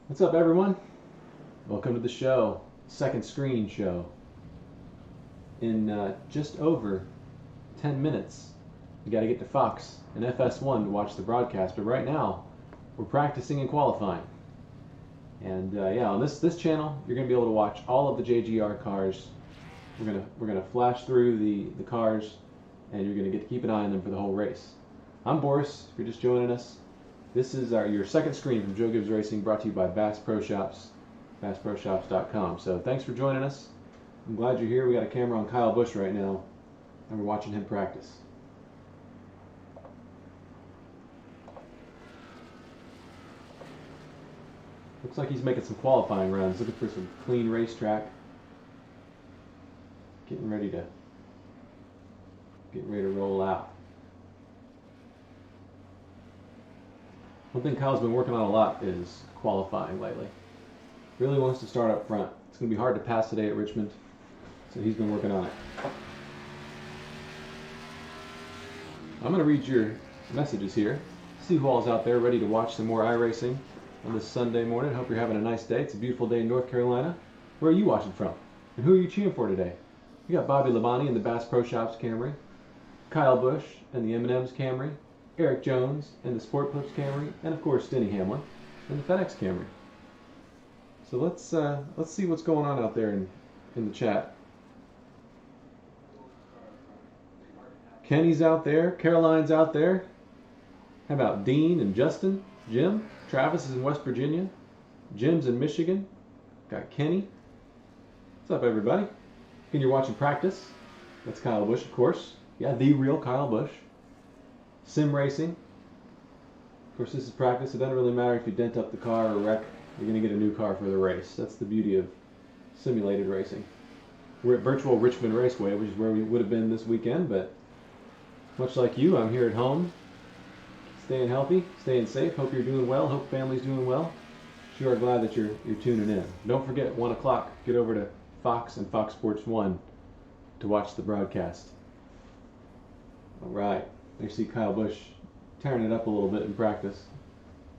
What's up, everyone? Welcome to the show, second screen show. In just over 10 minutes, we got to get to Fox and FS1 to watch the broadcast. But right now, we're practicing and qualifying. And yeah, on this channel, you're going to be able to watch all of the JGR cars. We're gonna flash through the cars, and you're going to get to keep an eye on them for the whole race. I'm Boris. If you're just joining us, this is your second screen from Joe Gibbs Racing, brought to you by Bass Pro Shops, BassProShops.com. So thanks for joining us. I'm glad you're here. We got a camera on Kyle Busch right now, and we're watching him practice. Looks like he's making some qualifying runs, looking for some clean racetrack. Getting ready to roll out. One thing Kyle's been working on a lot is qualifying lately. Really wants to start up front. It's going to be hard to pass today at Richmond, so he's been working on it. I'm going to read your messages here. See who all's out there ready to watch some more iRacing on this Sunday morning. Hope you're having a nice day. It's a beautiful day in North Carolina. Where are you watching from? And who are you cheering for today? We got Bobby Labonte in the Bass Pro Shops Camry, Kyle Busch and the M&M's Camry, Eric Jones and the Sport Clips Camry, and of course Denny Hamlin and the FedEx Camry. So let's see what's going on out there in the chat. Kenny's out there, Caroline's out there. How about Dean and Justin, Jim? Travis is in West Virginia, Jim's in Michigan. Got Kenny. What's up, everybody? And you're watching practice. That's Kyle Busch, of course. Yeah, the real Kyle Busch. Sim racing. Of course, this is practice. It doesn't really matter if you dent up the car or wreck. You're going to get a new car for the race. That's the beauty of simulated racing. We're at virtual Richmond Raceway, which is where we would have been this weekend, but much like you, I'm here at home, staying healthy, staying safe. Hope you're doing well. Hope family's doing well. Sure glad that you're tuning in. Don't forget, 1 o'clock, get over to Fox and Fox Sports 1 to watch the broadcast. All right. There you see Kyle Busch tearing it up a little bit in practice.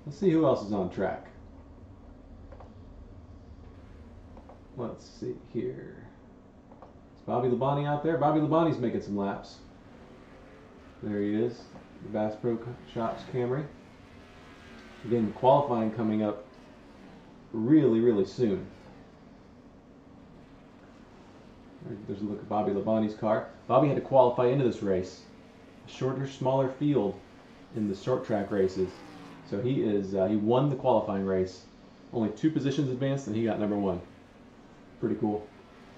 Let's see who else is on track. Let's see here. Is Bobby Labonte out there? Bobby Labonte's making some laps. There he is, the Bass Pro Shops Camry. Again, qualifying coming up really, really soon. There's a look at Bobby Labonte's car. Bobby had to qualify into this race. Shorter, smaller field in the short track races. So he won the qualifying race. Only 2 positions advanced, and he got number 1. Pretty cool.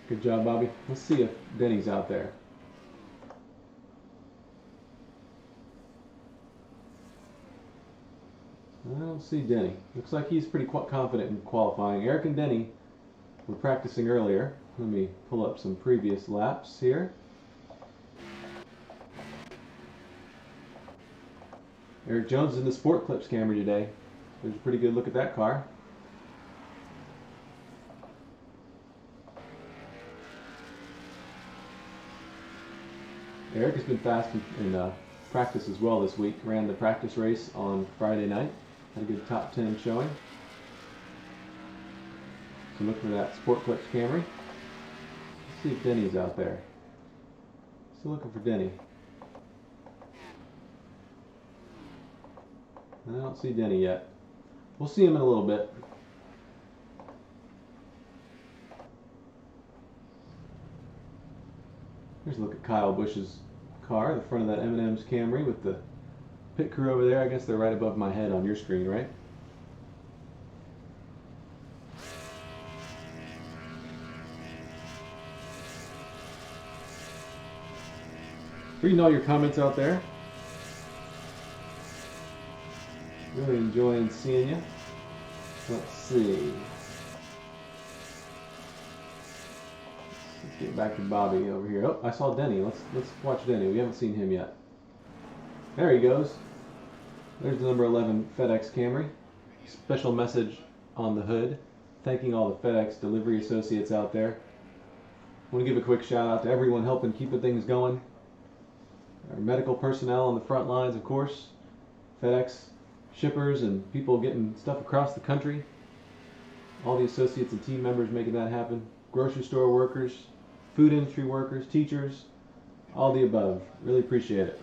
Good job, Bobby. Let's see if Denny's out there. I don't see Denny. Looks like he's pretty confident in qualifying. Eric and Denny were practicing earlier. Let me pull up some previous laps here. Eric Jones is in the Sport Clips Camry today. There's a pretty good look at that car. Eric has been fast in practice as well this week. Ran the practice race on Friday night. Had a good top 10 showing. So look for that Sport Clips Camry. Let's see if Denny's out there. Still looking for Denny. I don't see Denny yet. We'll see him in a little bit. Here's a look at Kyle Busch's car, the front of that M&M's Camry with the pit crew over there. I guess they're right above my head on your screen, right? Reading all your comments out there. Really enjoying seeing you. Let's see. Let's get back to Bobby over here. Oh, I saw Denny. Let's watch Denny. We haven't seen him yet. There he goes. There's the number 11 FedEx Camry. Special message on the hood, thanking all the FedEx delivery associates out there. I want to give a quick shout out to everyone helping keep the things going. Our medical personnel on the front lines, of course. FedEx shippers and people getting stuff across the country. All the associates and team members making that happen. Grocery store workers, food industry workers, teachers, all the above. Really appreciate it.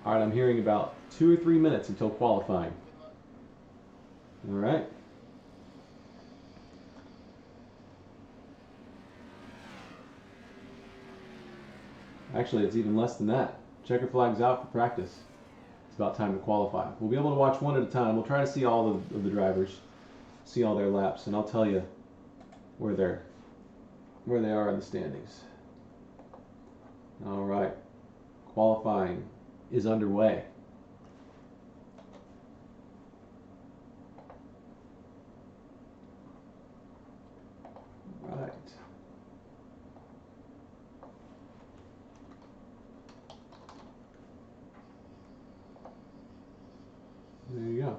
All right, I'm hearing about 2 or 3 minutes until qualifying. All right. Actually, it's even less than that. Checker flag's out for practice. It's about time to qualify. We'll be able to watch one at a time. We'll try to see all of the drivers, see all their laps, and I'll tell you where they are in the standings. All right, qualifying is underway. Right. There you go.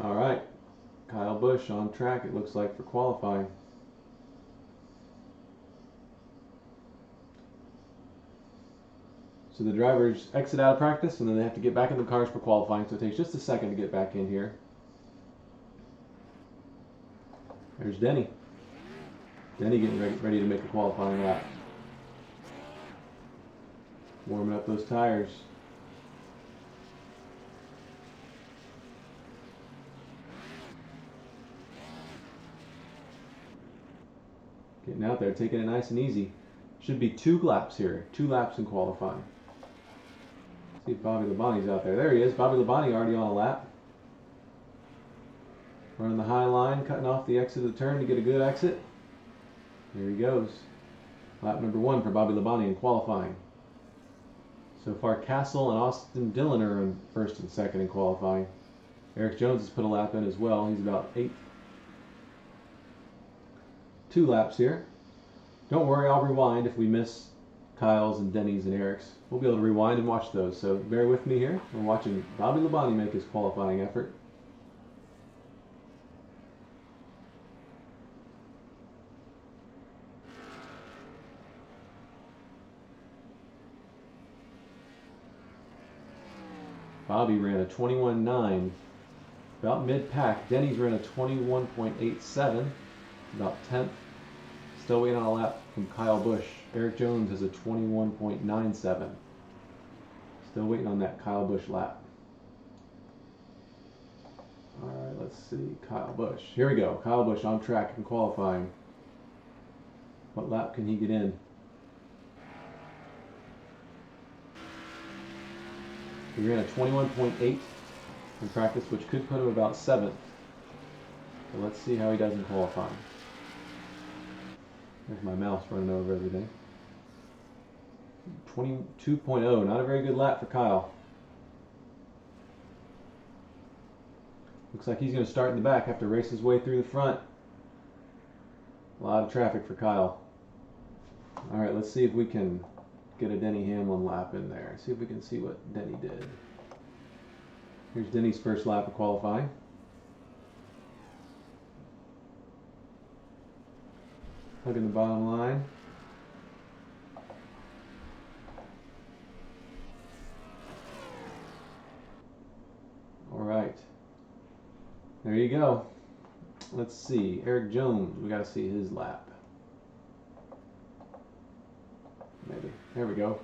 All right, Kyle Busch on track, it looks like, for qualifying. So the drivers exit out of practice and then they have to get back in the cars for qualifying, so it takes just a second to get back in here. There's Denny. Denny getting ready to make a qualifying lap. Warming up those tires. Getting out there, taking it nice and easy. Should be 2 laps here, 2 laps in qualifying. See if Bobby Labonte's out there. There he is. Bobby Labonte already on a lap. Running the high line, cutting off the exit of the turn to get a good exit. There he goes. Lap number 1 for Bobby Labonte in qualifying. So far, Castle and Austin Dillon are in first and second in qualifying. Eric Jones has put a lap in as well. He's about 8th. 2 laps here. Don't worry, I'll rewind if we miss Kyle's and Denny's and Eric's. We'll be able to rewind and watch those, so bear with me here. We're watching Bobby Labonte make his qualifying effort. Bobby ran a 21.9, about mid-pack. Denny's ran a 21.87, about 10th. Still waiting on a lap from Kyle Busch. Eric Jones has a 21.97. Still waiting on that Kyle Busch lap. All right, let's see. Kyle Busch. Here we go. Kyle Busch on track in qualifying. What lap can he get in? He ran a 21.8 in practice, which could put him about 7th. So let's see how he does in qualifying. There's my mouse running over everything. 22.0, not a very good lap for Kyle. Looks like he's going to start in the back, have to race his way through the front. A lot of traffic for Kyle. All right, let's see if we can get a Denny Hamlin lap in there. See if we can see what Denny did. Here's Denny's first lap of qualifying. Hugging the bottom line. All right. There you go. Let's see. Eric Jones. We got to see his lap. Maybe. There we go.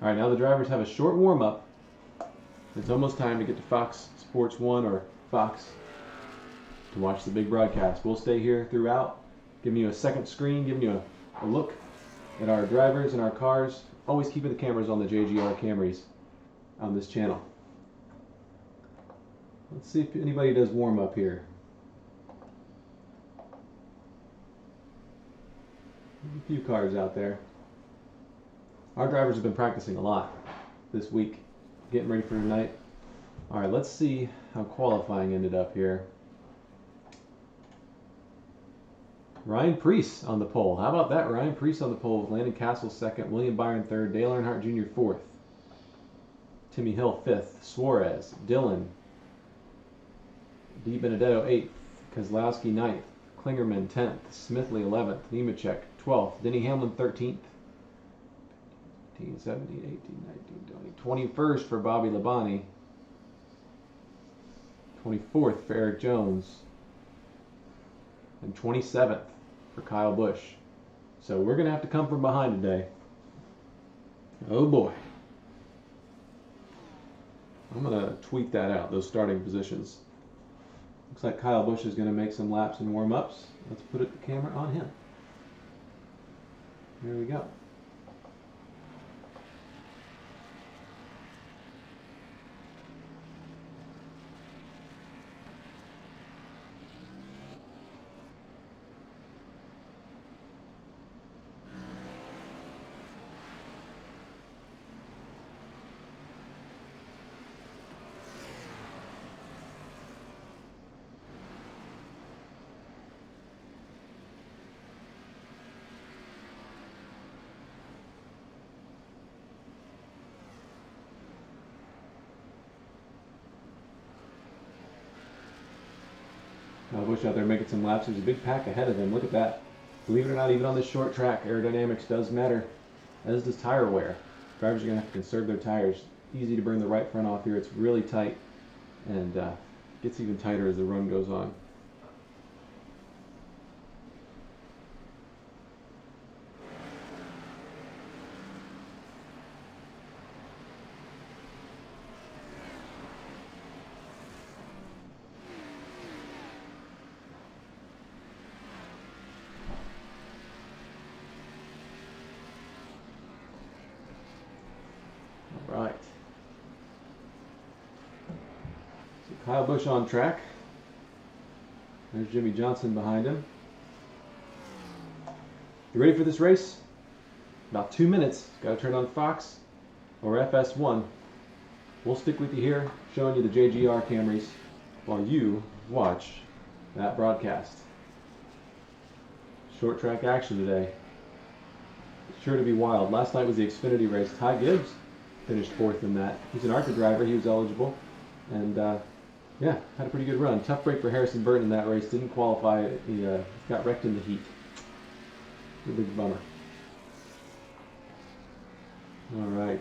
All right, now the drivers have a short warm-up. It's almost time to get to Fox Sports 1 or Fox to watch the big broadcast. We'll stay here throughout, giving you a second screen, giving you a look at our drivers and our cars. Always keeping the cameras on the JGR Camrys on this channel. Let's see if anybody does warm up here. A few cars out there. Our drivers have been practicing a lot this week, getting ready for tonight. All right, let's see how qualifying ended up here. Ryan Preece on the pole. How about that? Ryan Preece on the pole with Landon Castle second, William Byron third, Dale Earnhardt Jr. fourth, Timmy Hill fifth, Suarez, Dillon, Di Benedetto eighth, Kozlowski ninth, Klingerman 10th, Smithley 11th, Nemechek 12th, Denny Hamlin 13th, 18, 17, 18, 19, 20. 21st for Bobby Labonte. 24th for Eric Jones. And 27th for Kyle Busch. So we're going to have to come from behind today. Oh boy. I'm going to tweet that out, those starting positions. Looks like Kyle Busch is going to make some laps and warm-ups. Let's put the camera on him. Here we go. Busch out there making some laps. There's a big pack ahead of him. Look at that. Believe it or not, even on this short track, aerodynamics does matter, as does tire wear. Drivers are going to have to conserve their tires. Easy to burn the right front off here. It's really tight and gets even tighter as the run goes on. Right. So Kyle Busch on track. There's Jimmy Johnson behind him. You ready for this race? About 2 minutes. Got to turn on Fox or FS1. We'll stick with you here, showing you the JGR Camrys while you watch that broadcast. Short track action today. It's sure to be wild. Last night was the Xfinity race. Ty Gibbs finished 4th in that. He's an ARCA driver. He was eligible. And, yeah, had a pretty good run. Tough break for Harrison Burton in that race. Didn't qualify. He got wrecked in the heat. A big bummer. All right.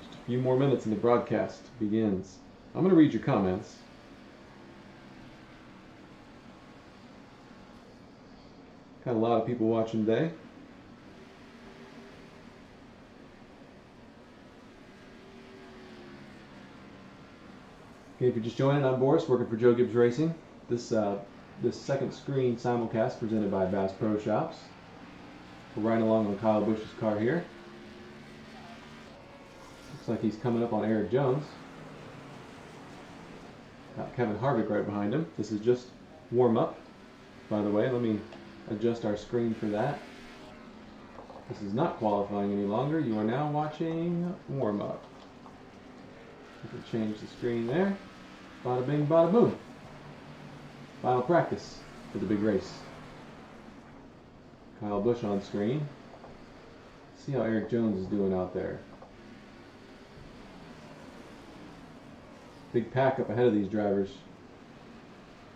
Just a few more minutes and the broadcast begins. I'm going to read your comments. Got a lot of people watching today. Okay, if you're just joining, I'm Boris, working for Joe Gibbs Racing. This second screen simulcast presented by Bass Pro Shops. We're riding along on Kyle Busch's car here. Looks like he's coming up on Eric Jones. Got Kevin Harvick right behind him. This is just warm-up, by the way. Let me adjust our screen for that. This is not qualifying any longer. You are now watching warm-up. You can change the screen there. Bada bing, bada boom. Final practice for the big race. Kyle Busch on screen. See how Eric Jones is doing out there. Big pack up ahead of these drivers.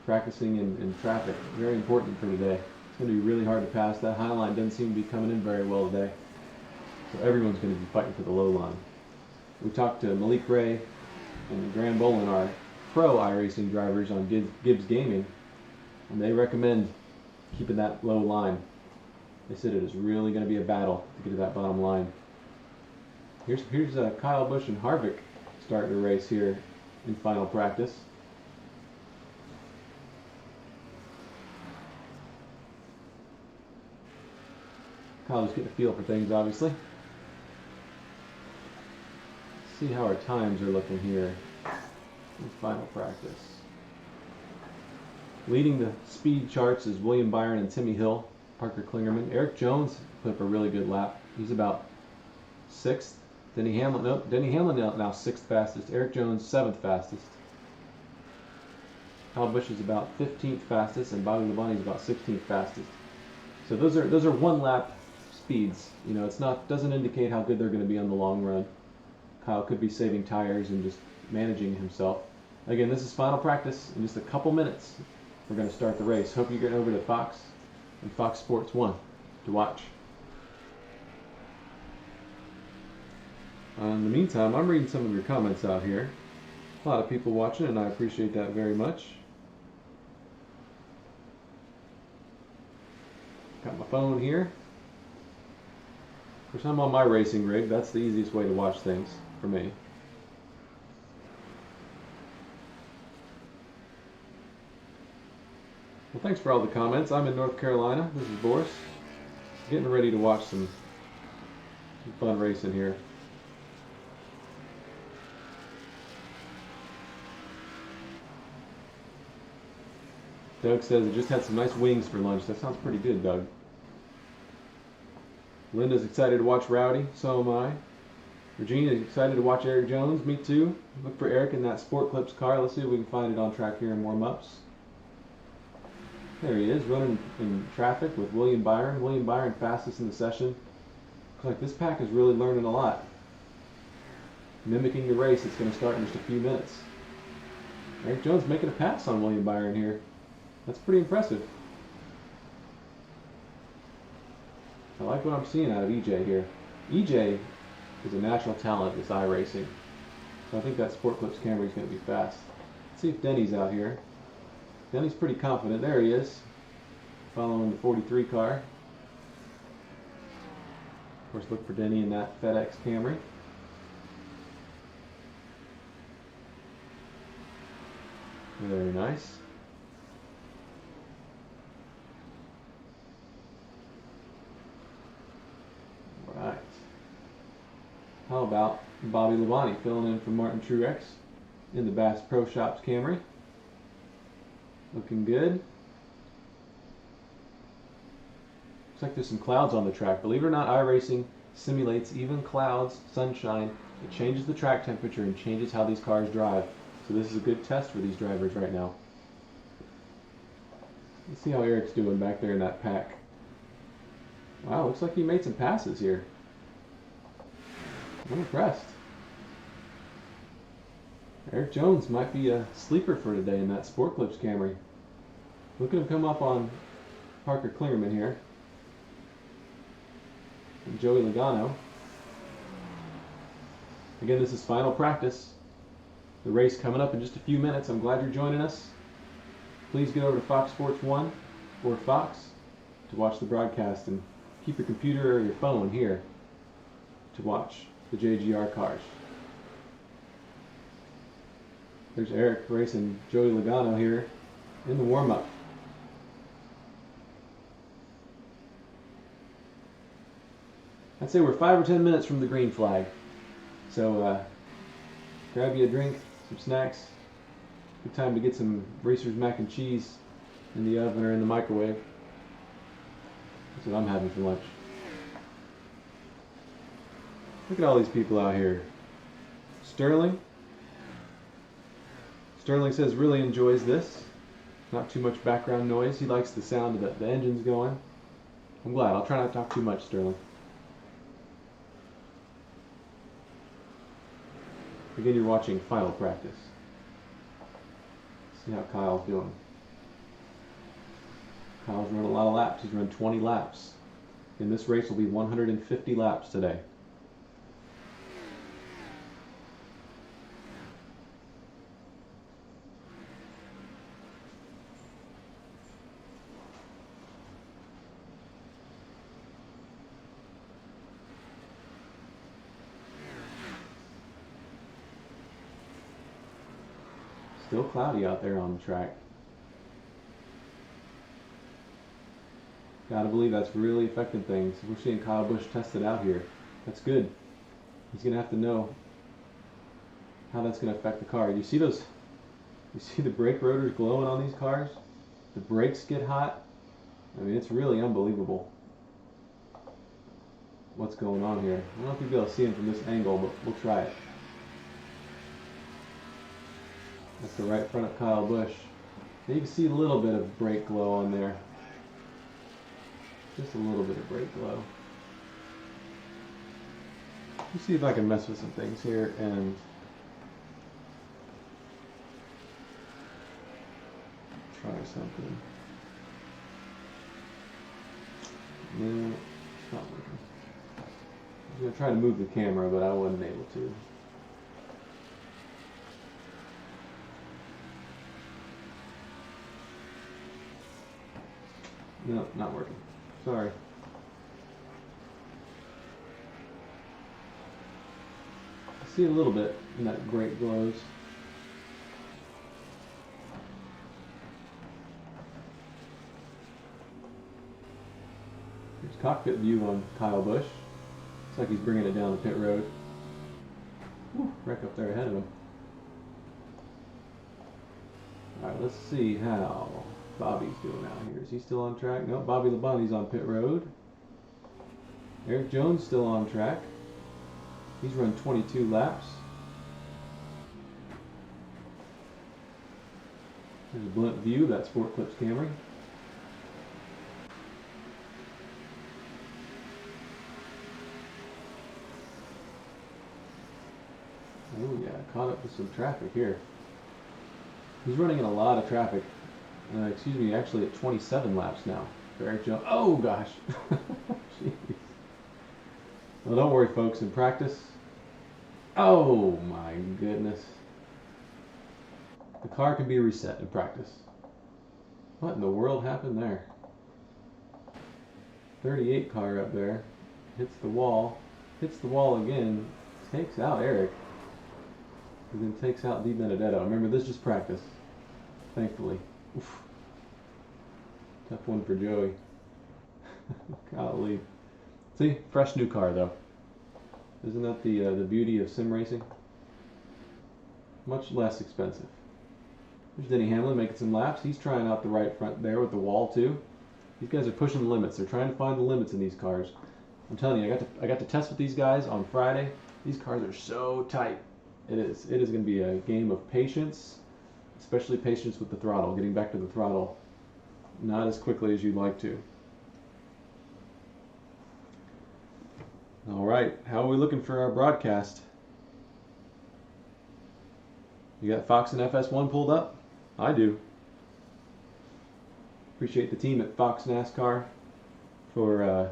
Practicing in traffic. Very important for today. It's going to be really hard to pass. That high line doesn't seem to be coming in very well today. So everyone's going to be fighting for the low line. We talked to Malik Ray and Graham Bolin, our pro iRacing drivers on Gibbs Gaming, and they recommend keeping that low line. They said it is really going to be a battle to get to that bottom line. Here's Kyle Busch and Harvick starting to race here in final practice. Kyle's getting a feel for things, obviously. See how our times are looking here in final practice. Leading the speed charts is William Byron and Timmy Hill, Parker Klingerman. Eric Jones put up a really good lap. He's about 6th. Denny Hamlin now 6th fastest. Eric Jones 7th fastest. Kyle Busch is about 15th fastest, and Bobby Labonte is about 16th fastest. So those are one lap speeds. You know, doesn't indicate how good they're going to be on the long run. Kyle could be saving tires and just managing himself. Again, this is final practice. In just a couple minutes, we're going to start the race. Hope you get over to Fox and Fox Sports 1 to watch. In the meantime, I'm reading some of your comments out here. A lot of people watching, and I appreciate that very much. Got my phone here. Of course, I'm on my racing rig. That's the easiest way to watch things for me. Well, thanks for all the comments. I'm in North Carolina. This is Boris. Getting ready to watch some fun racing here. Doug says it just had some nice wings for lunch. That sounds pretty good, Doug. Linda's excited to watch Rowdy. So am I. Regina's excited to watch Eric Jones. Me too. Look for Eric in that Sport Clips car. Let's see if we can find it on track here in warm-ups. There he is, running in traffic with William Byron. William Byron fastest in the session. Looks like this pack is really learning a lot. Mimicking the race that's going to start in just a few minutes. Eric Jones making a pass on William Byron here. That's pretty impressive. I like what I'm seeing out of EJ here. EJ is a national talent with iRacing. So I think that Sport Clips Camry is going to be fast. Let's see if Denny's out here. Denny's pretty confident. There he is. Following the 43 car. Of course, look for Denny in that FedEx Camry. Very nice. Right. How about Bobby Labonte filling in for Martin Truex in the Bass Pro Shops Camry? Looking good. Looks like there's some clouds on the track. Believe it or not, iRacing simulates even clouds, sunshine. It changes the track temperature and changes how these cars drive. So this is a good test for these drivers right now. Let's see how Eric's doing back there in that pack. Wow, looks like he made some passes here. I'm impressed. Eric Jones might be a sleeper for today in that Sport Clips Camry. Look at him come up on Parker Klingerman here. And Joey Logano. Again, this is final practice. The race coming up in just a few minutes. I'm glad you're joining us. Please get over to Fox Sports 1 or Fox to watch the broadcast, and keep your computer or your phone here to watch the JGR cars. There's Eric racing Joey Logano here in the warm-up. I'd say we're 5 or 10 minutes from the green flag. So grab you a drink, some snacks. Good time to get some Racers mac and cheese in the oven or in the microwave. That's what I'm having for lunch. Look at all these people out here. Sterling. Sterling says really enjoys this. Not too much background noise. He likes the sound of the engines going. I'm glad. I'll try not to talk too much, Sterling. Again, you're watching final practice. See how Kyle's doing. Kyle's run a lot of laps. He's run 20 laps. And this race will be 150 laps today. Still cloudy out there on the track. Gotta believe that's really affecting things. We're seeing Kyle Busch test it out here. That's good. He's gonna have to know how that's gonna affect the car. You see those? You see the brake rotors glowing on these cars? The brakes get hot. I mean, it's really unbelievable what's going on here. I don't know if you'll be able to see him from this angle, but we'll try it. That's the right front of Kyle Busch. You can see a little bit of brake glow on there. Just a little bit of brake glow. Let me see if I can mess with some things here and try something. No, it's not working. I'm going to try to move the camera, but I wasn't able to. No, not working. Sorry. I see a little bit in that great glows. There's cockpit view on Kyle Busch. Looks like he's bringing it down the pit road. Whew, wreck up there ahead of him. Alright, let's see how Bobby's doing out here. Is he still on track? No, Bobby Labonte's on pit road. Eric Jones still on track. He's run 22 laps. There's a blimp view, that's Sport Clips Camry. Oh yeah, caught up with some traffic here. He's running in a lot of traffic. Excuse me, actually at 27 laps now. For Eric Jones. Oh gosh. Jeez. Well, don't worry folks, in practice. Oh my goodness. The car can be reset in practice. What in the world happened there? 38 car up there. Hits the wall again. Takes out Eric. And then takes out Di Benedetto. Remember, this is just practice. Thankfully. Oof. Tough one for Joey. Golly. See, fresh new car though. Isn't that the beauty of sim racing? Much less expensive. There's Denny Hamlin making some laps. He's trying out the right front there with the wall too. These guys are pushing the limits. They're trying to find the limits in these cars. I'm telling you, I got to test with these guys on Friday. These cars are so tight. It is going to be a game of patience, especially patience with the throttle, getting back to the throttle not as quickly as you'd like to. All right, how are we looking for our broadcast? You got Fox and FS1 pulled up? I do. Appreciate the team at Fox NASCAR for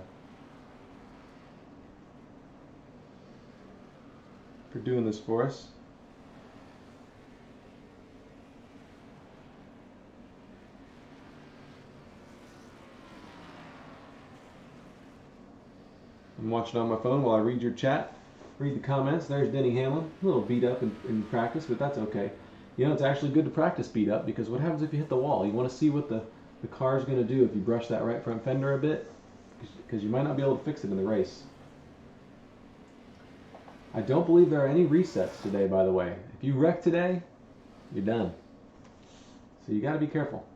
doing this for us. I'm watching on my phone while I read your chat, read the comments. There's Denny Hamlin, a little beat up in practice, but that's okay. You know, it's actually good to practice beat up because what happens if you hit the wall? You want to see what the car is going to do if you brush that right front fender a bit, because you might not be able to fix it in the race. I don't believe there are any resets today, by the way. If you wreck today, you're done. So you got to be careful.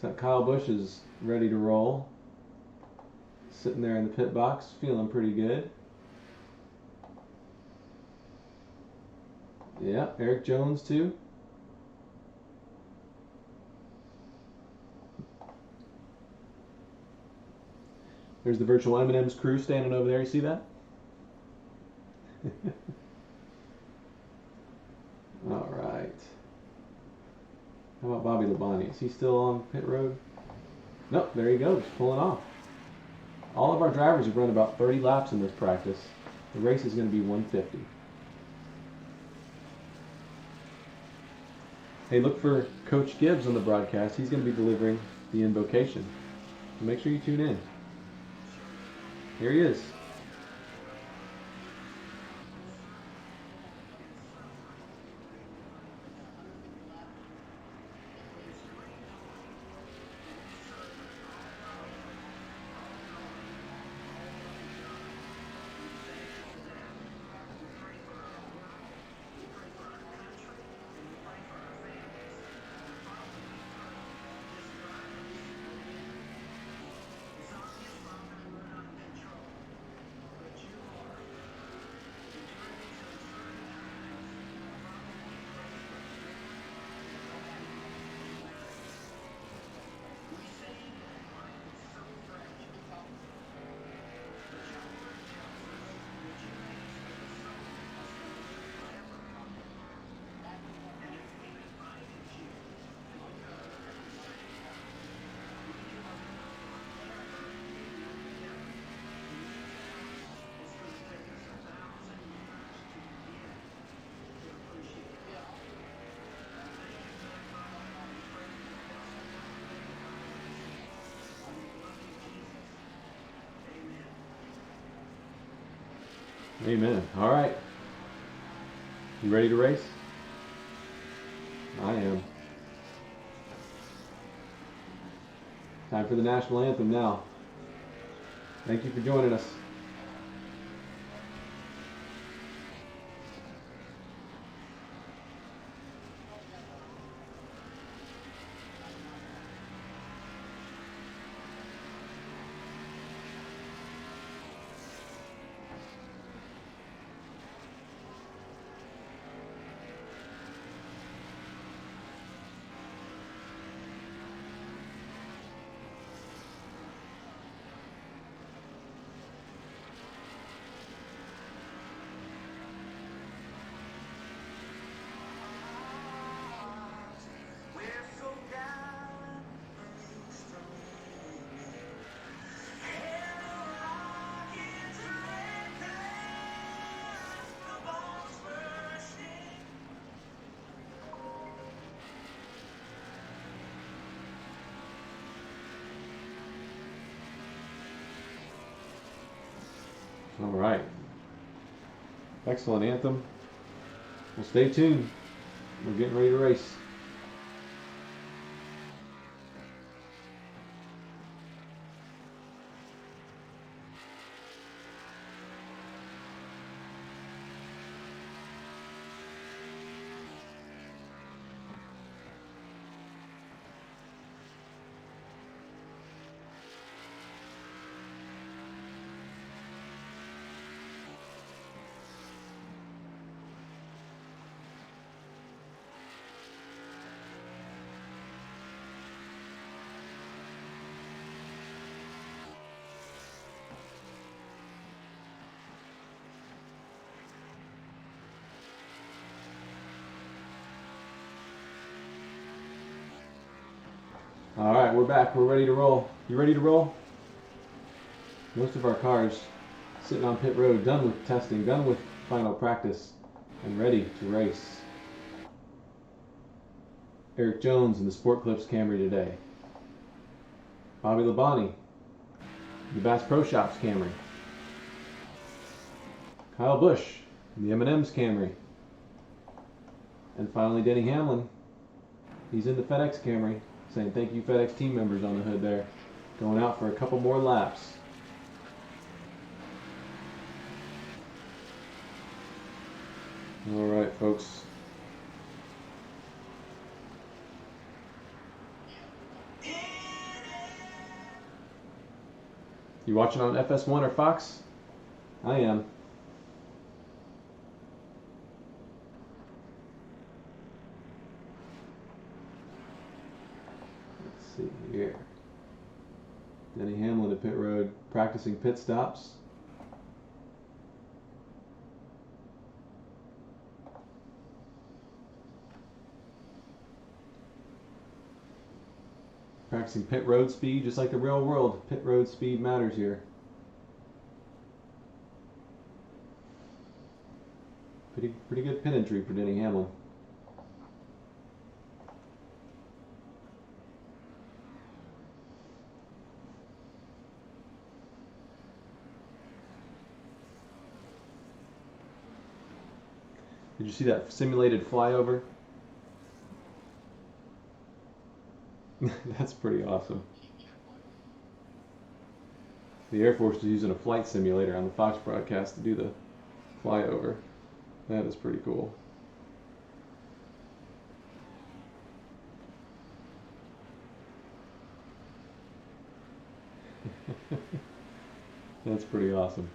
So Kyle Busch is ready to roll. Sitting there in the pit box, feeling pretty good. Yeah, Eric Jones too. There's the virtual M&M's crew standing over there. You see that? All right. How about Bobby Labonte? Is he still on pit road? Nope, there he goes, pulling off. All of our drivers have run about 30 laps in this practice. The race is going to be 150. Hey, look for Coach Gibbs on the broadcast. He's going to be delivering the invocation. So make sure you tune in. Here he is. Amen. All right. You ready to race? I am. Time for the national anthem now. Thank you for joining us. All right. Excellent anthem. Well, stay tuned. We're getting ready to race. All right, we're back. We're ready to roll. You ready to roll? Most of our cars sitting on pit road, done with testing, done with final practice, and ready to race. Eric Jones in the Sport Clips Camry today. Bobby Labonte, the Bass Pro Shops Camry. Kyle Busch in the M&M's Camry. And finally Denny Hamlin, he's in the FedEx Camry, saying thank you FedEx team members on the hood there, going out for a couple more laps. All right, folks. You watching on FS1 or Fox? I am. Let's see here. Denny Hamlin at pit road, practicing pit stops. Practicing pit road speed, just like the real world. Pit road speed matters here. Pretty good pit entry for Denny Hamlin. Did you see that simulated flyover? That's pretty awesome. The Air Force is using a flight simulator on the Fox broadcast to do the flyover. That is pretty cool. That's pretty awesome.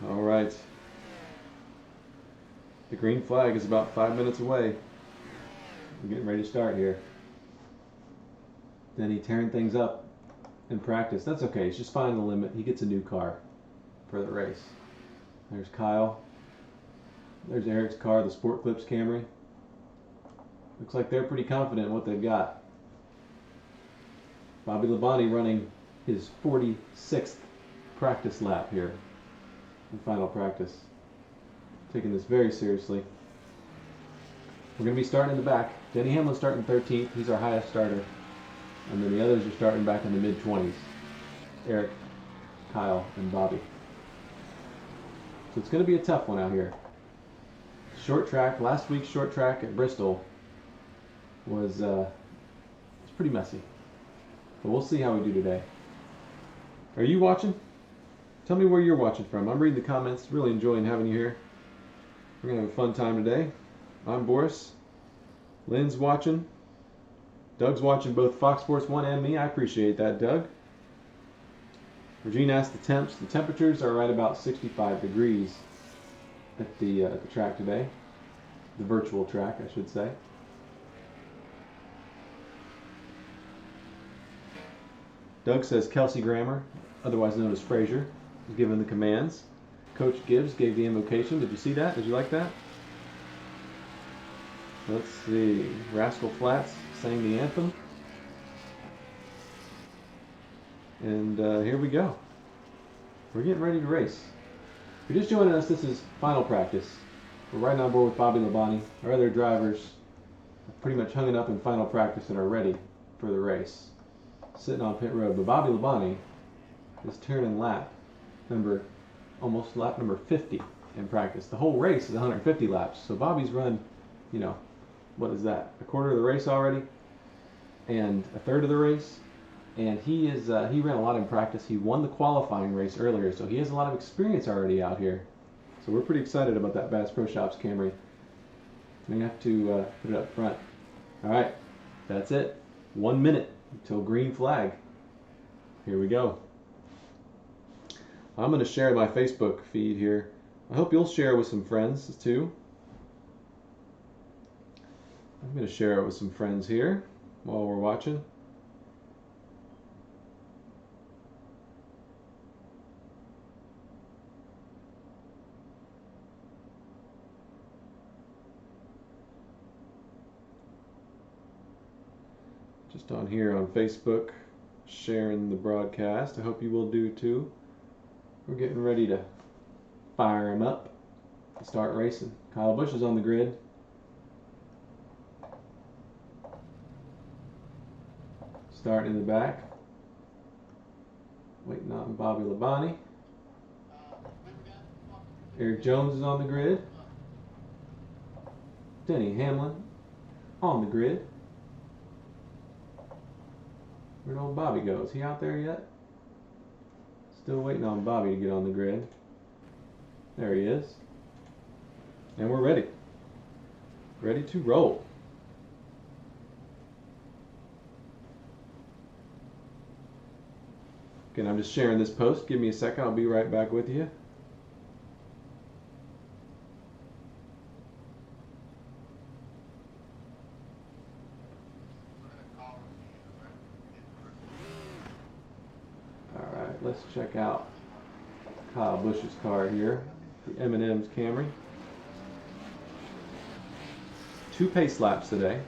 All right. The green flag is about 5 minutes away. We're getting ready to start here. Denny tearing things up in practice. That's okay. He's just finding the limit. He gets a new car for the race. There's Kyle. There's Eric's car, the Sport Clips Camry. Looks like they're pretty confident in what they've got. Bobby Labonte running his 46th practice lap here in final practice. Taking this very seriously. We're going to be starting in the back. Denny Hamlin's starting 13th. He's our highest starter. And then the others are starting back in the mid-20s. Eric, Kyle, and Bobby. So it's going to be a tough one out here. Short track. Last week's short track at Bristol was pretty messy. But we'll see how we do today. Are you watching? Tell me where you're watching from. I'm reading the comments. Really enjoying having you here. We're going to have a fun time today. I'm Boris. Lynn's watching. Doug's watching both Fox Sports 1 and me. I appreciate that, Doug. Regina asked the temps. The temperatures are right about 65 degrees at the track today. The virtual track, I should say. Doug says Kelsey Grammer, otherwise known as Frazier, is given the commands. Coach Gibbs gave the invocation. Did you see that? Did you like that? Let's see. Rascal Flatts sang the anthem. And here we go. We're getting ready to race. If you're just joining us, this is final practice. We're riding on board with Bobby Labonte. Our other drivers have pretty much hung it up in final practice and are ready for the race. Sitting on pit road. But Bobby Labonte is turning almost lap number 50 in practice. The whole race is 150 laps. So Bobby's run, what is that? A quarter of the race already? And a third of the race? And he ran a lot in practice. He won the qualifying race earlier, so he has a lot of experience already out here. So we're pretty excited about that Bass Pro Shops Camry. We have to put it up front. All right, that's it. 1 minute until green flag. Here we go. I'm going to share my Facebook feed here. I hope you'll share with some friends too. I'm going to share it with some friends here while we're watching. Just on here on Facebook, sharing the broadcast. I hope you will do too. We're getting ready to fire him up and start racing. Kyle Busch is on the grid. Starting in the back. Waiting on Bobby Labonte. Eric Jones is on the grid. Denny Hamlin on the grid. Where'd old Bobby go? Is he out there yet? Still waiting on Bobby to get on the grid. There he is. And we're ready. Ready to roll. Again, I'm just sharing this post. Give me a second. I'll be right back with you. Let's check out Kyle Busch's car here, the M&M's Camry. 2 pace laps today.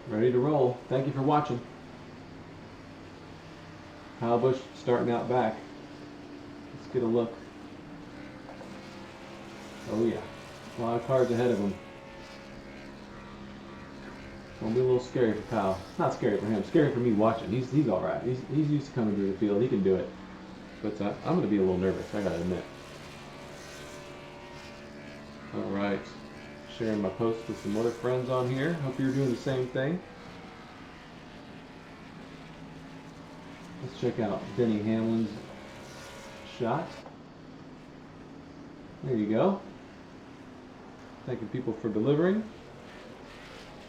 Ready to roll. Thank you for watching. Kyle Busch starting out back. Let's get a look. Oh yeah, a lot of cars ahead of him. Gonna be a little scary for Kyle. Not scary for him, scary for me watching. He's all right. He's used to coming through the field. He can do it. But I'm gonna be a little nervous, I gotta admit. All right. Sharing my post with some other friends on here. Hope you're doing the same thing. Let's check out Denny Hamlin's shot. There you go. Thanking people for delivering.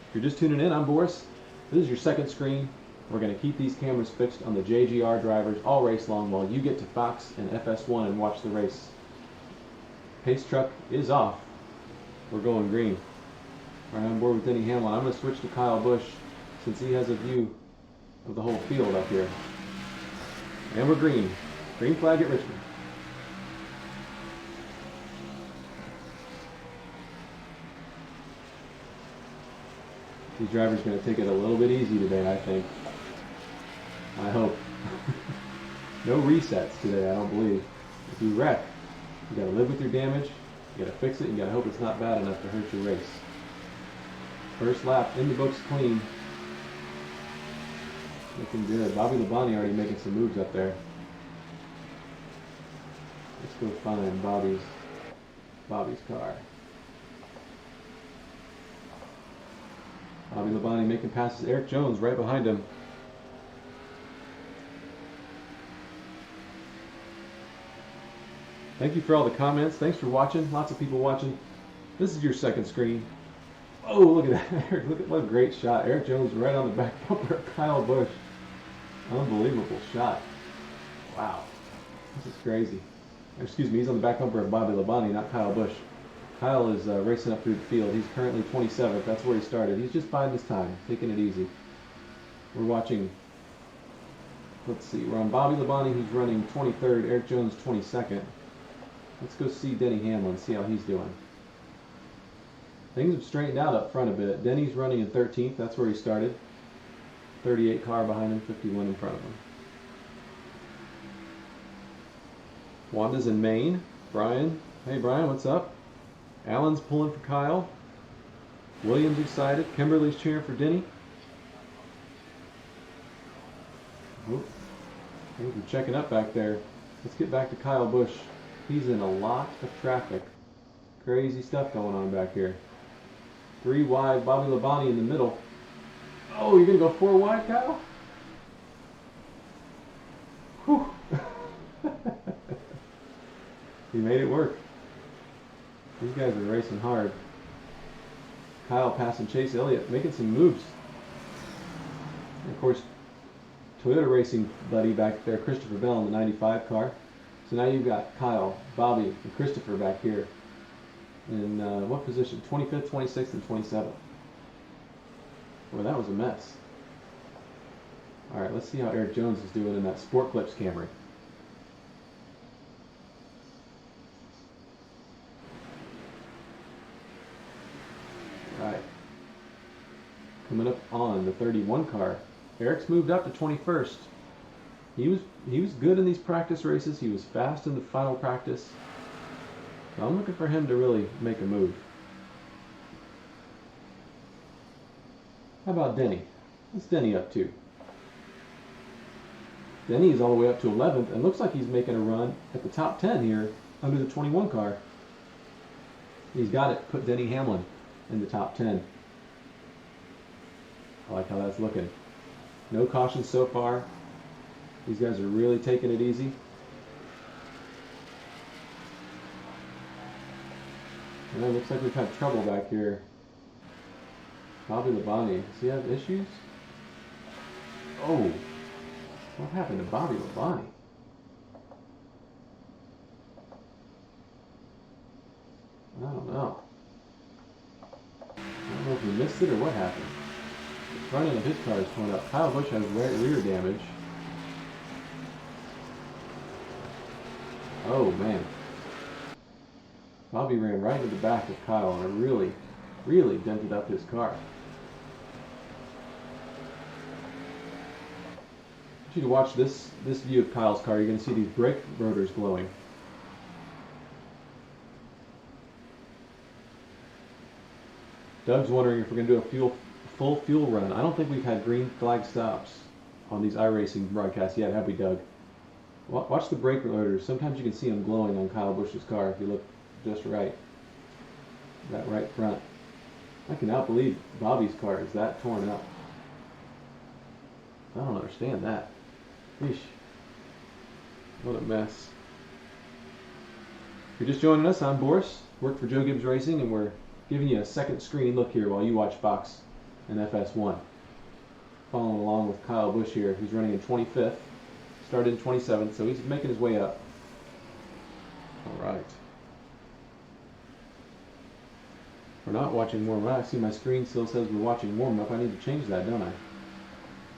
If you're just tuning in, I'm Boris. This is your second screen. We're going to keep these cameras fixed on the JGR drivers all race long while you get to Fox and FS1 and watch the race. Pace truck is off. We're going green. All right, on board with Denny Hamlin. I'm going to switch to Kyle Busch since he has a view of the whole field up here. And we're green. Green flag at Richmond. These drivers are going to take it a little bit easy today, I think. I hope. No resets today, I don't believe. If you wreck, you got to live with your damage, you got to fix it, you got to hope it's not bad enough to hurt your race. First lap in the books clean. Looking good. Bobby Labonte already making some moves up there. Let's go find Bobby's car. Bobby Labonte making passes. Eric Jones right behind him. Thank you for all the comments. Thanks for watching. Lots of people watching. This is your second screen. Oh, look at that. Eric, look at what a great shot. Eric Jones right on the back bumper of Kyle Busch. Unbelievable shot. Wow. This is crazy. Excuse me, he's on the back bumper of Bobby Labonte, not Kyle Busch. Kyle is racing up through the field. He's currently 27th. That's where he started. He's just biding his time, taking it easy. We're watching, let's see, we're on Bobby Labonte, who's running 23rd, Eric Jones 22nd. Let's go see Denny Hamlin, see how he's doing. Things have straightened out up front a bit. Denny's running in 13th. That's where he started. 38 car behind him, 51 in front of him. Wanda's in Maine. Brian. Hey, Brian, what's up? Allen's pulling for Kyle. Williams excited. Kimberly's cheering for Denny. Oop. Things are checking up back there. Let's get back to Kyle Busch. He's in a lot of traffic. Crazy stuff going on back here. 3 wide, Bobby Labonte in the middle. Oh, you're going to go 4 wide, Kyle? Whew. He made it work. These guys are racing hard. Kyle passing Chase Elliott, making some moves. And of course, Toyota racing buddy back there, Christopher Bell in the 95 car. So now you've got Kyle, Bobby, and Christopher back here. In what position? 25th, 26th, and 27th. Well, that was a mess. All right, let's see how Eric Jones is doing in that Sport Clips Camry. All right. Coming up on the 31 car. Eric's moved up to 21st. He was good in these practice races. He was fast in the final practice. So I'm looking for him to really make a move. How about Denny? What's Denny up to? Denny is all the way up to 11th and looks like he's making a run at the top 10 here under the 21 car. He's got it. Put Denny Hamlin in the top 10. I like how that's looking. No cautions so far. These guys are really taking it easy. And it looks like we've had trouble back here. Bobby Labonte, does he have issues? Oh, what happened to Bobby Labonte? I don't know. I don't know if he missed it or what happened. The front end of his car is torn up. Kyle Busch has rear damage. Oh man. Bobby ran right into the back of Kyle and it really, really dented up his car. I want you to watch this view of Kyle's car. You're going to see these brake rotors glowing. Doug's wondering if we're going to do a full fuel run. I don't think we've had green flag stops on these iRacing broadcasts yet, have we, Doug? Watch the brake rotors. Sometimes you can see them glowing on Kyle Busch's car if you look just right. That right front. I cannot believe Bobby's car is that torn up. I don't understand that. Eesh. What a mess. If you're just joining us, I'm Boris. Work for Joe Gibbs Racing, and we're giving you a second screen look here while you watch Fox and FS1. Following along with Kyle Busch here, who's running in 25th. Started in 27th, so he's making his way up. All right. We're not watching warm-up. I see my screen still says we're watching warm-up. I need to change that, don't I?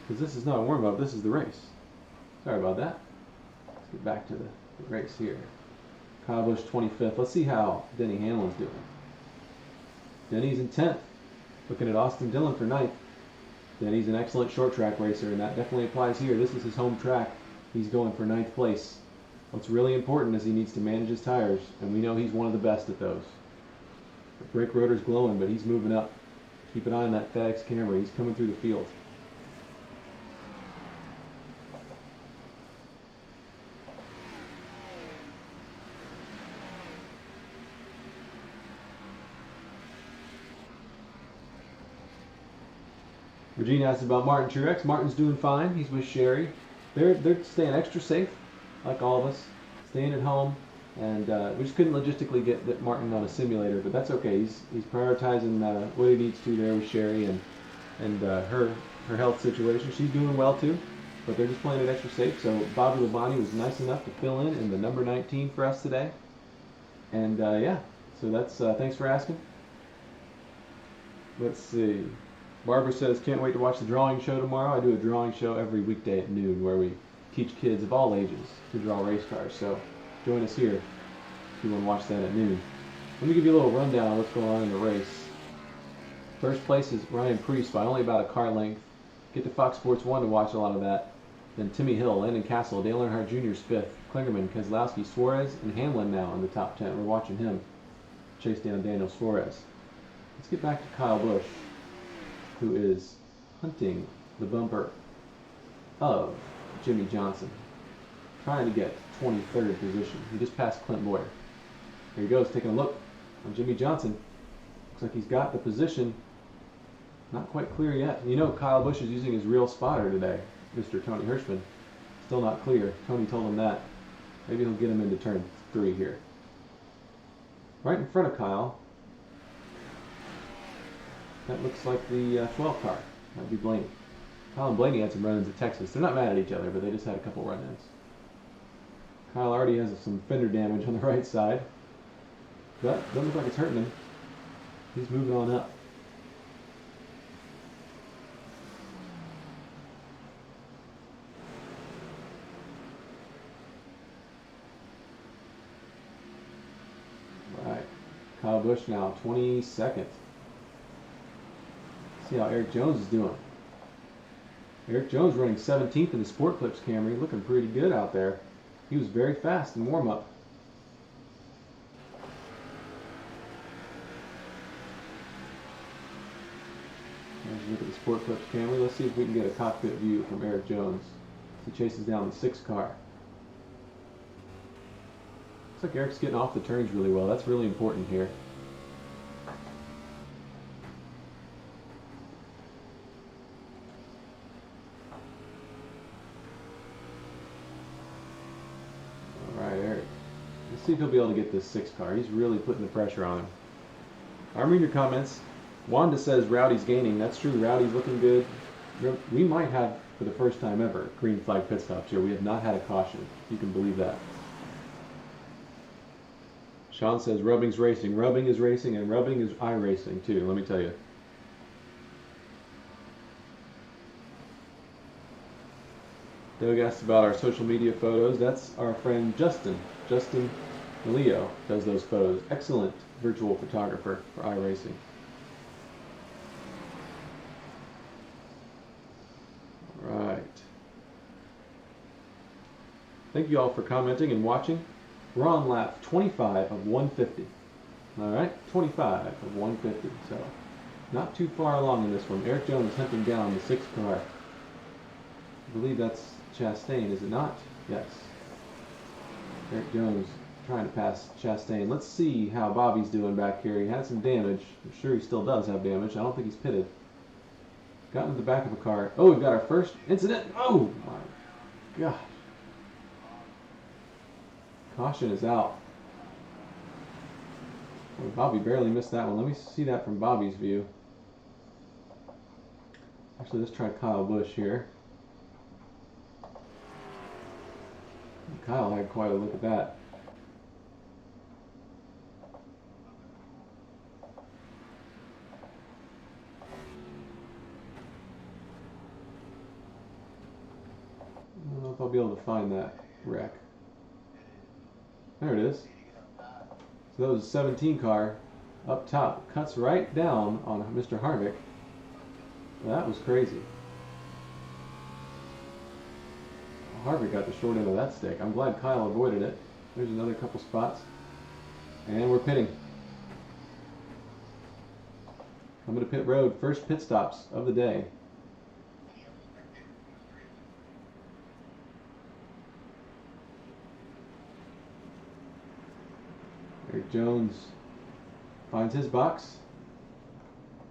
Because this is not warm-up, this is the race. Sorry about that. Let's get back to the race here. Kyle Busch 25th. Let's see how Denny Hamlin's doing. Denny's in 10th. Looking at Austin Dillon for 9th. Denny's an excellent short track racer, and that definitely applies here. This is his home track. He's going for 9th place. What's really important is he needs to manage his tires, and we know he's one of the best at those. The brake rotor's glowing, but he's moving up. Keep an eye on that FedEx camera. He's coming through the field. Regina asked about Martin Truex. Martin's doing fine. He's with Sherry. They're staying extra safe, like all of us, staying at home. And we just couldn't logistically get Martin on a simulator, but that's okay. He's prioritizing what he needs to there with Sherry and her health situation. She's doing well too, but they're just playing it extra safe. So Bobby Labonte was nice enough to fill in the number 19 for us today. And yeah, so that's thanks for asking. Let's see. Barbara says, can't wait to watch the drawing show tomorrow. I do a drawing show every weekday at noon where we teach kids of all ages to draw race cars. So join us here if you want to watch that at noon. Let me give you a little rundown on what's going on in the race. First place is Ryan Preece by only about a car length. Get to Fox Sports 1 to watch a lot of that. Then Timmy Hill, Landon Castle, Dale Earnhardt Jr.'s 5th. Klingerman, Keselowski, Suarez, and Hamlin now in the top 10. We're watching him chase down Daniel Suarez. Let's get back to Kyle Busch, who is hunting the bumper of Jimmy Johnson, trying to get 23rd position. He just passed Clint Boyer. Here he goes, taking a look on Jimmy Johnson. Looks like he's got the position. Not quite clear yet. You know Kyle Busch is using his real spotter today, Mr. Tony Hirschman. Still not clear. Tony told him that. Maybe he'll get him into turn 3 here. Right in front of Kyle, that looks like the 12 car. That'd be Blaney. Kyle and Blaney had some run-ins at Texas. They're not mad at each other, but they just had a couple run-ins. Kyle already has some fender damage on the right side, but doesn't look like it's hurting him. He's moving on up. All right, Kyle Busch now 22nd. See how Eric Jones is doing. Eric Jones running 17th in the Sport Clips Camry, looking pretty good out there. He was very fast in warm-up. Let's look at the Sport Clips Camry. Let's see if we can get a cockpit view from Eric Jones. He chases down the 6 car. Looks like Eric's getting off the turns really well. That's really important here. See if he'll be able to get this 6 car. He's really putting the pressure on him. I'm reading your comments. Wanda says Rowdy's gaining. That's true. Rowdy's looking good. We might have, for the first time ever, green flag pit stops here. We have not had a caution. You can believe that. Sean says rubbing's racing. Rubbing is racing, and rubbing is iRacing too. Let me tell you. Doug asked about our social media photos. That's our friend Justin. Justin Leo does those photos. Excellent virtual photographer for iRacing. All right. Thank you all for commenting and watching. We're on lap 25 of 150. All right, 25 of 150. So not too far along in this one. Eric Jones hunting down the 6th car. I believe that's Chastain, is it not? Yes. Eric Jones trying to pass Chastain. Let's see how Bobby's doing back here. He had some damage. I'm sure he still does have damage. I don't think he's pitted. Got into the back of a car. Oh, we've got our first incident. Oh, my gosh. Caution is out. Well, Bobby barely missed that one. Let me see that from Bobby's view. Actually, let's try Kyle Busch here. Kyle had quite a look at that. I don't know if I'll be able to find that wreck. There it is. So that was a 17 car up top. Cuts right down on Mr. Harvick. That was crazy. Harvick got the short end of that stick. I'm glad Kyle avoided it. There's another couple spots. And we're pitting. Coming to pit road. First pit stops of the day. Eric Jones finds his box.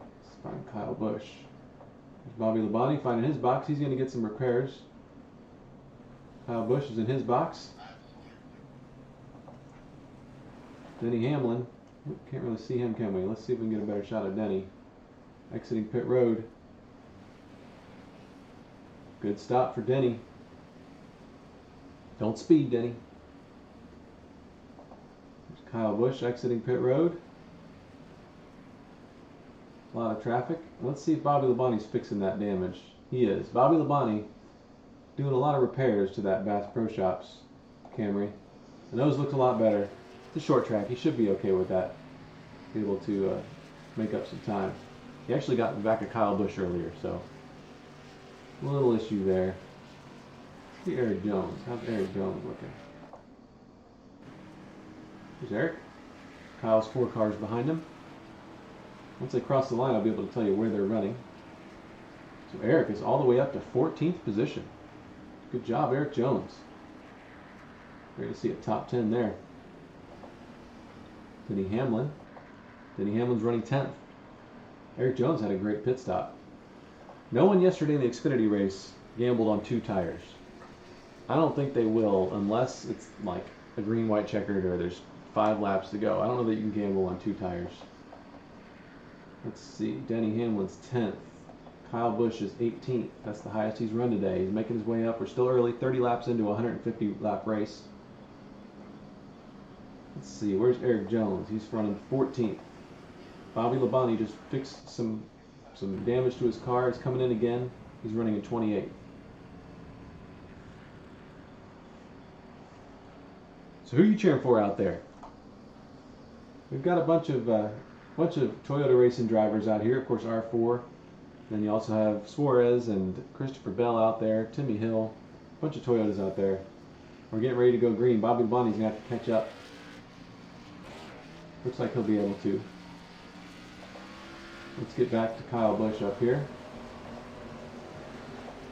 Let's find Kyle Busch. There's Bobby Labonte finding his box. He's going to get some repairs. Kyle Busch is in his box. Denny Hamlin. Can't really see him, can we? Let's see if we can get a better shot of Denny. Exiting pit road. Good stop for Denny. Don't speed, Denny. There's Kyle Busch exiting pit road. A lot of traffic. Let's see if Bobby Labonte's fixing that damage. He is. Bobby Labonte doing a lot of repairs to that Bass Pro Shops Camry. The nose looks a lot better. It's a short track. He should be okay with that. Be able to make up some time. He actually got in the back of Kyle Busch earlier, so a little issue there. Let's see Eric Jones. How's Eric Jones looking? Here's Eric. Kyle's 4 cars behind him. Once they cross the line, I'll be able to tell you where they're running. So Eric is all the way up to 14th position. Good job, Eric Jones. Great to see a top 10 there. Denny Hamlin. Denny Hamlin's running 10th. Eric Jones had a great pit stop. No one yesterday in the Xfinity race gambled on 2 tires. I don't think they will unless it's like a green-white checkered or there's 5 laps to go. I don't know that you can gamble on 2 tires. Let's see. Denny Hamlin's 10th. Kyle Busch is 18th. That's the highest he's run today. He's making his way up. We're still early, 30 laps into a 150-lap race. Let's see. Where's Eric Jones? He's running 14th. Bobby Labonte just fixed some damage to his car. He's coming in again. He's running in 28th. So who are you cheering for out there? We've got a bunch of Toyota racing drivers out here. Of course, R4. Then you also have Suarez and Christopher Bell out there. Timmy Hill. A bunch of Toyotas out there. We're getting ready to go green. Bobby Labonte's going to have to catch up. Looks like he'll be able to. Let's get back to Kyle Busch up here.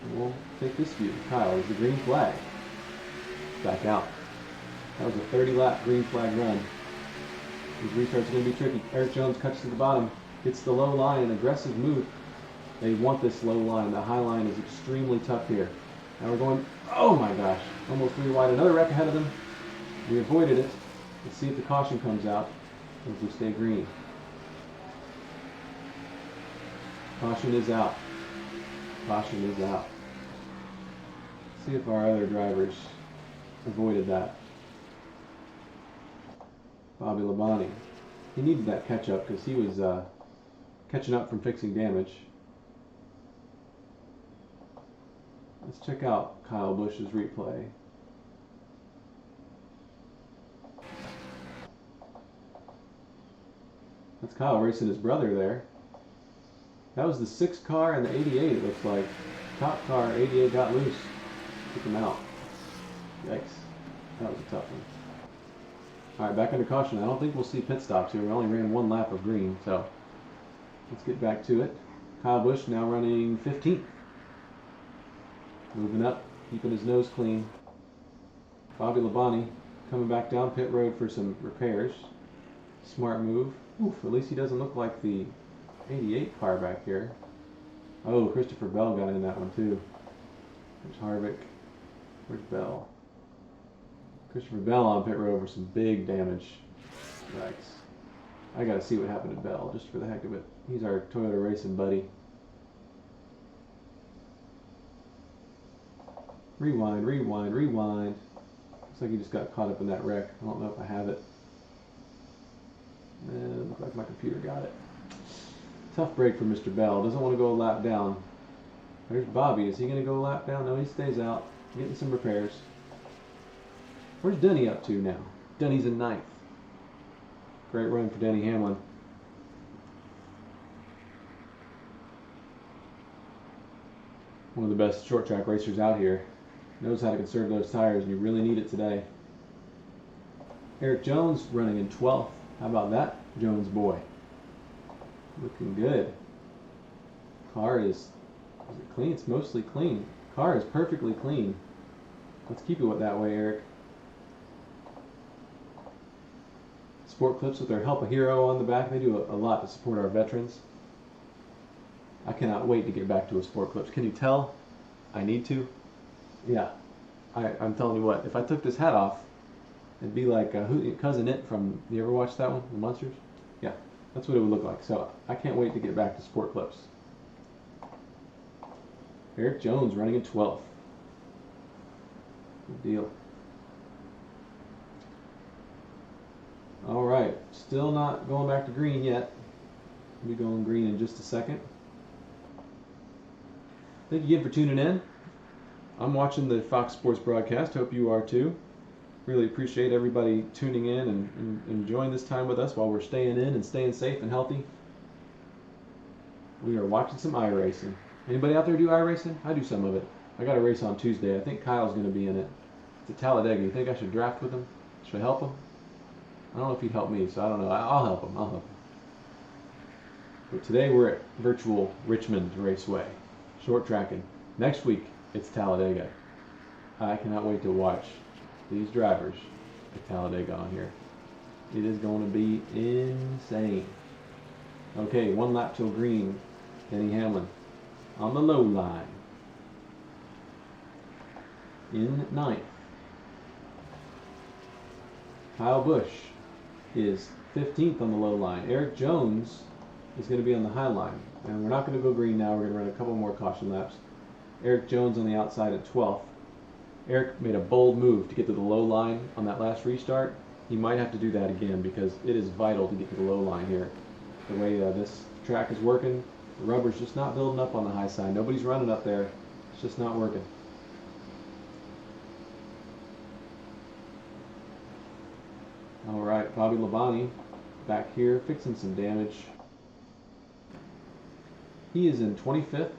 And we'll take this view. Kyle is the green flag. Back out. That was a 30-lap green flag run. These restarts are going to be tricky. Eric Jones cuts to the bottom. Gets the low line. An aggressive move. They want this low line. The high line is extremely tough here. Now we're going, oh my gosh, almost 3 wide. Another wreck ahead of them. We avoided it. Let's see if the caution comes out if we stay green. Caution is out. Caution is out. Let's see if our other drivers avoided that. Bobby Labonte. He needed that catch up because he was catching up from fixing damage. Let's check out Kyle Busch's replay. That's Kyle racing his brother there. That was the 6th car and the 88, it looks like. Top car, 88 got loose. Took him out. Yikes. That was a tough one. Alright, back under caution. I don't think we'll see pit stops here. We only ran 1 lap of green, so let's get back to it. Kyle Busch now running 15th. Moving up, keeping his nose clean. Bobby Labonte coming back down pit road for some repairs. Smart move. Oof, at least he doesn't look like the 88 car back here. Oh, Christopher Bell got in that one too. There's Harvick. Where's Bell? Christopher Bell on pit road for some big damage. Yikes. I gotta see what happened to Bell, just for the heck of it. He's our Toyota racing buddy. Rewind, rewind, rewind. Looks like he just got caught up in that wreck. I don't know if I have it. It looks like my computer got it. Tough break for Mr. Bell. Doesn't want to go a lap down. There's Bobby. Is he going to go a lap down? No, he stays out. Getting some repairs. Where's Denny up to now? Denny's in ninth. Great run for Denny Hamlin. One of the best short track racers out here. Knows how to conserve those tires, and you really need it today. Eric Jones running in 12th. How about that, Jones boy? Looking good. Car is it clean? It's mostly clean. Car is perfectly clean. Let's keep it that way, Eric. Sport Clips with their Help a Hero on the back. They do a lot to support our veterans. I cannot wait to get back to a Sport Clips. Can you tell? I need to. Yeah. I'm telling you what, if I took this hat off, it'd be like Cousin It from, you ever watch that one, The Munsters? Yeah, that's what it would look like. So I can't wait to get back to Sport Clips. Eric Jones running in 12th. Good deal. All right, still not going back to green yet. We'll be going green in just a second. Thank you again for tuning in. I'm watching the Fox Sports broadcast. Hope you are too. Really appreciate everybody tuning in and enjoying this time with us while we're staying in and staying safe and healthy. We are watching some iRacing. Anybody out there do iRacing? I do some of it. I got a race on Tuesday. I think Kyle's going to be in it. It's at Talladega. You think I should draft with him? Should I help him? I don't know if he'd help me, so I don't know. I'll help him. I'll help him. But today we're at virtual Richmond Raceway. Short tracking. Next week it's Talladega. I cannot wait to watch these drivers at Talladega on here. It is going to be insane. Okay, one lap till green. Denny Hamlin on the low line. In ninth. Kyle Busch is 15th on the low line. Eric Jones is going to be on the high line. And we're not going to go green now. We're going to run a couple more caution laps. Eric Jones on the outside at 12th. Eric made a bold move to get to the low line on that last restart. He might have to do that again because it is vital to get to the low line here. The way this track is working, the rubber's just not building up on the high side. Nobody's running up there. It's just not working. All right, Bobby Labonte back here fixing some damage. He is in 25th.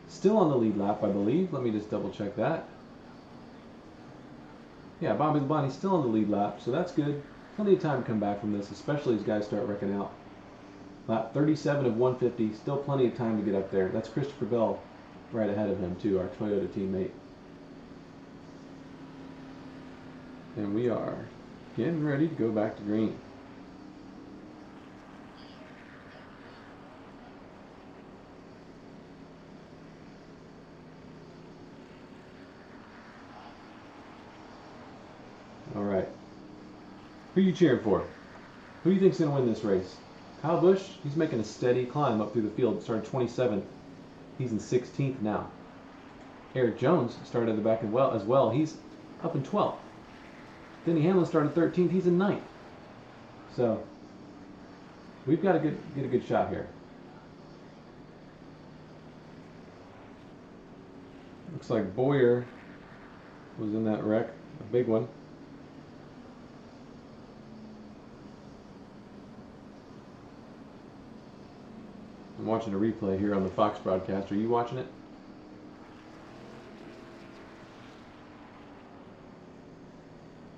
Still on the lead lap, I believe. Let me just double check that. Yeah, Bobby Labonte's still on the lead lap, so that's good. Plenty of time to come back from this, especially as guys start wrecking out. Lap 37 of 150, still plenty of time to get up there. That's Christopher Bell right ahead of him too, our Toyota teammate. And we are getting ready to go back to green. All right. Who are you cheering for? Who do you think's going to win this race? Kyle Busch, he's making a steady climb up through the field. Started 27th. He's in 16th now. Eric Jones started at the back as well. He's up in 12th. Denny Hamlin started 13th. He's in 9th. So we've got to get a good shot here. Looks like Boyer was in that wreck, a big one. I'm watching a replay here on the Fox broadcast. Are you watching it?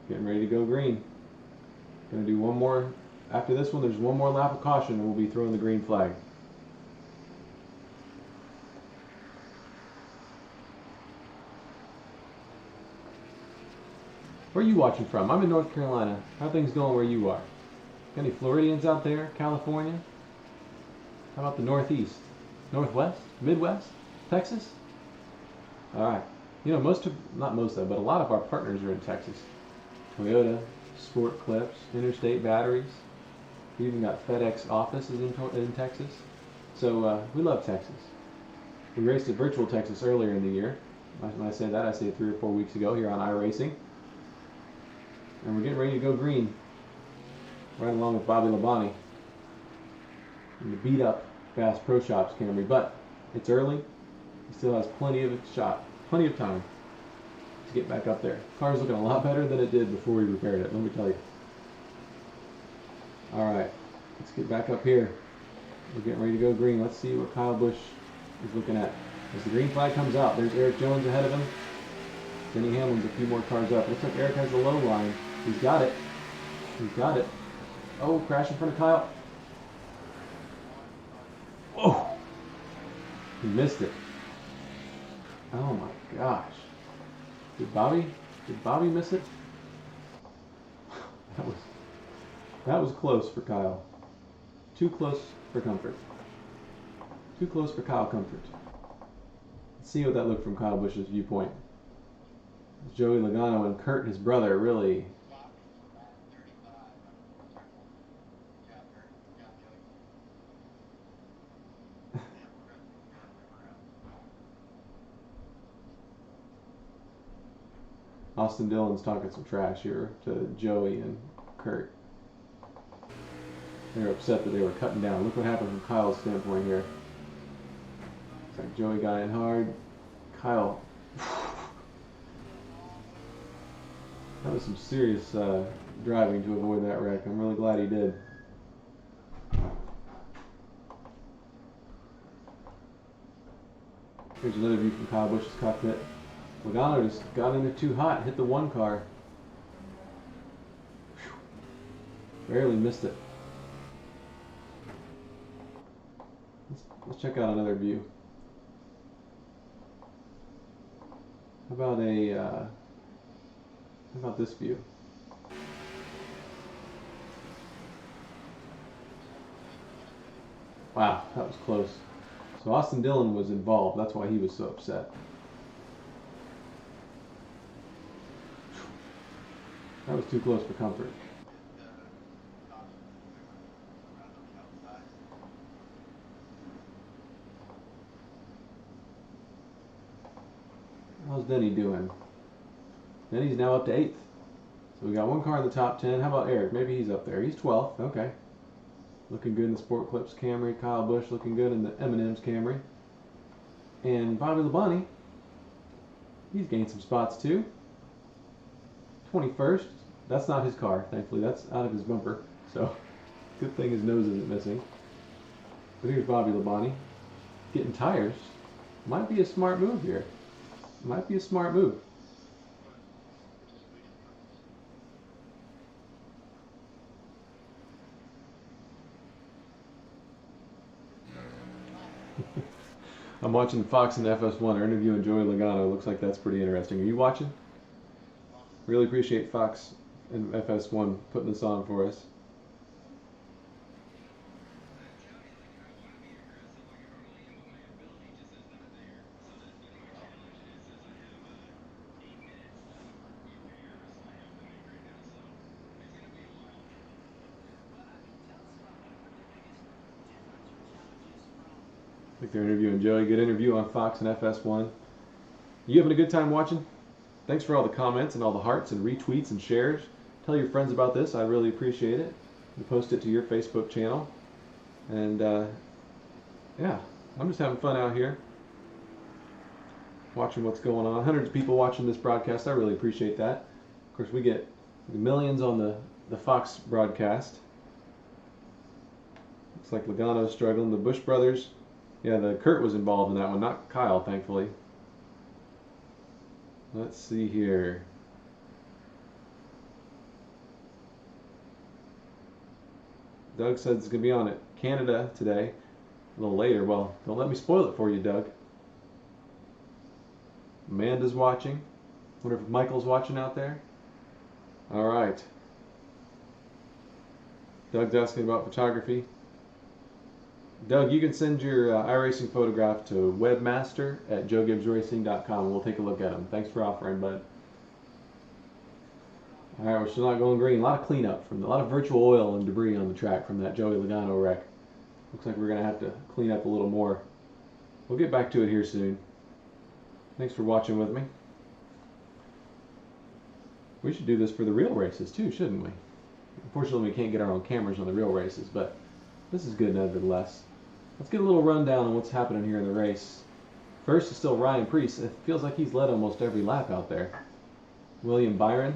Getting ready to go green. Going to do one more. After this one, there's one more lap of caution and we'll be throwing the green flag. Where are you watching from? I'm in North Carolina. How are things going where you are? Got any Floridians out there? California? How about the Northeast? Northwest? Midwest? Texas? Alright. You know, not most of, but a lot of our partners are in Texas. Toyota, Sport Clips, Interstate Batteries. We even got FedEx offices in Texas. So we love Texas. We raced at Virtual Texas earlier in the year. When I say that, I say 3 or 4 weeks ago here on iRacing. And we're getting ready to go green. Right along with Bobby Labonte. And the beat up Bass Pro Shops Camry, but it's early. He still has plenty of time to get back up there. Car's looking a lot better than it did before we repaired it, let me tell you. Alright, let's get back up here. We're getting ready to go green. Let's see what Kyle Busch is looking at. As the green flag comes out, there's Eric Jones ahead of him. Denny Hamlin's a few more cars up. Looks like Eric has the low line. He's got it. He's got it. Oh, crash in front of Kyle. Oh! He missed it. Oh my gosh. Did Bobby miss it? That was close for Kyle. Too close for comfort. Too close for Kyle Comfort. Let's see what that looked from Kyle Busch's viewpoint. Joey Logano and Kurt, his brother, really. Austin Dillon's talking some trash here to Joey and Kurt. They're upset that they were cutting down. Look what happened from Kyle's standpoint here. It's like Joey got in hard. Kyle. That was some serious driving to avoid that wreck. I'm really glad he did. Here's another view from Kyle Busch's cockpit. Logano just got in it too hot, hit the one car. Whew. Barely missed it. Let's check out another view. How about this view? Wow, that was close. So Austin Dillon was involved. That's why he was so upset. That was too close for comfort. How's Denny doing? Denny's now up to 8th. So we got one car in the top 10. How about Eric? Maybe he's up there. He's 12th. Okay. Looking good in the Sport Clips Camry. Kyle Busch looking good in the M&M's Camry. And Bobby Labonte, he's gained some spots too. 21st. That's not his car, thankfully. That's out of his bumper. So, good thing his nose isn't missing. But here's Bobby Labonte. Getting tires. Might be a smart move here. Might be a smart move. I'm watching Fox and FS1. They're interviewing Joey Logano. Looks like that's pretty interesting. Are you watching? Really appreciate Fox and FS1 putting this on for us. I think they're interviewing Joey. Good interview on Fox and FS1. You having a good time watching? Thanks for all the comments and all the hearts and retweets and shares. Tell your friends about this. I really appreciate it. You post it to your Facebook channel. And yeah, I'm just having fun out here watching what's going on. Hundreds of people watching this broadcast. I really appreciate that. Of course, we get millions on the Fox broadcast. Looks like Logano's struggling. The Busch brothers. Yeah, the Kurt was involved in that one, not Kyle, thankfully. Let's see here. Doug says it's going to be on at Canada today, a little later. Well, don't let me spoil it for you, Doug. Amanda's watching. Wonder if Michael's watching out there. All right. Doug's asking about photography. Doug, you can send your iRacing photograph to webmaster@joegibbsracing.com. We'll take a look at them. Thanks for offering, bud. All right, we're still not going green. A lot of cleanup from a lot of virtual oil and debris on the track from that Joey Logano wreck. Looks like we're going to have to clean up a little more. We'll get back to it here soon. Thanks for watching with me. We should do this for the real races too, shouldn't we? Unfortunately, we can't get our own cameras on the real races, but this is good nevertheless. Let's get a little rundown on what's happening here in the race. First is still Ryan Preece. It feels like he's led almost every lap out there. William Byron,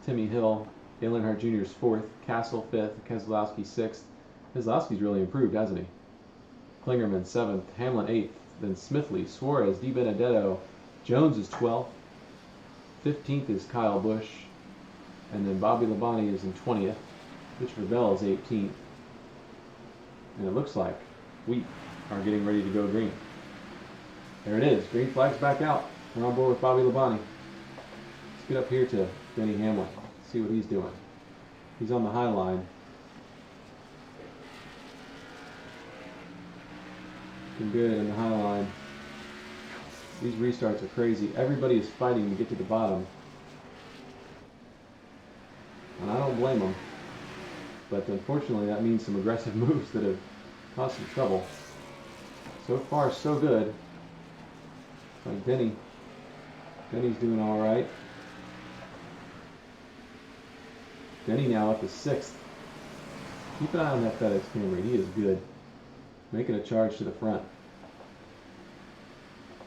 Timmy Hill, Dale Earnhardt Jr. is 4th, Castle 5th, Keselowski 6th. Keselowski's really improved, hasn't he? Klingerman 7th, Hamlin 8th, then Smithley, Suarez, Di Benedetto, Jones is 12th, 15th is Kyle Busch, and then Bobby Labonte is in 20th, Christopher Bell is 18th, and it looks like we are getting ready to go green. There it is, green flag's back out. We're on board with Bobby Labonte. Let's get up here to Denny Hamlin, see what he's doing. He's on the high line. Looking good in the high line. These restarts are crazy. Everybody is fighting to get to the bottom. And I don't blame them. But unfortunately that means some aggressive moves that have caused some trouble. So far so good. It's like Denny's doing alright. Denny now up to 6th. Keep an eye on that FedEx Camry. He is good. Making a charge to the front.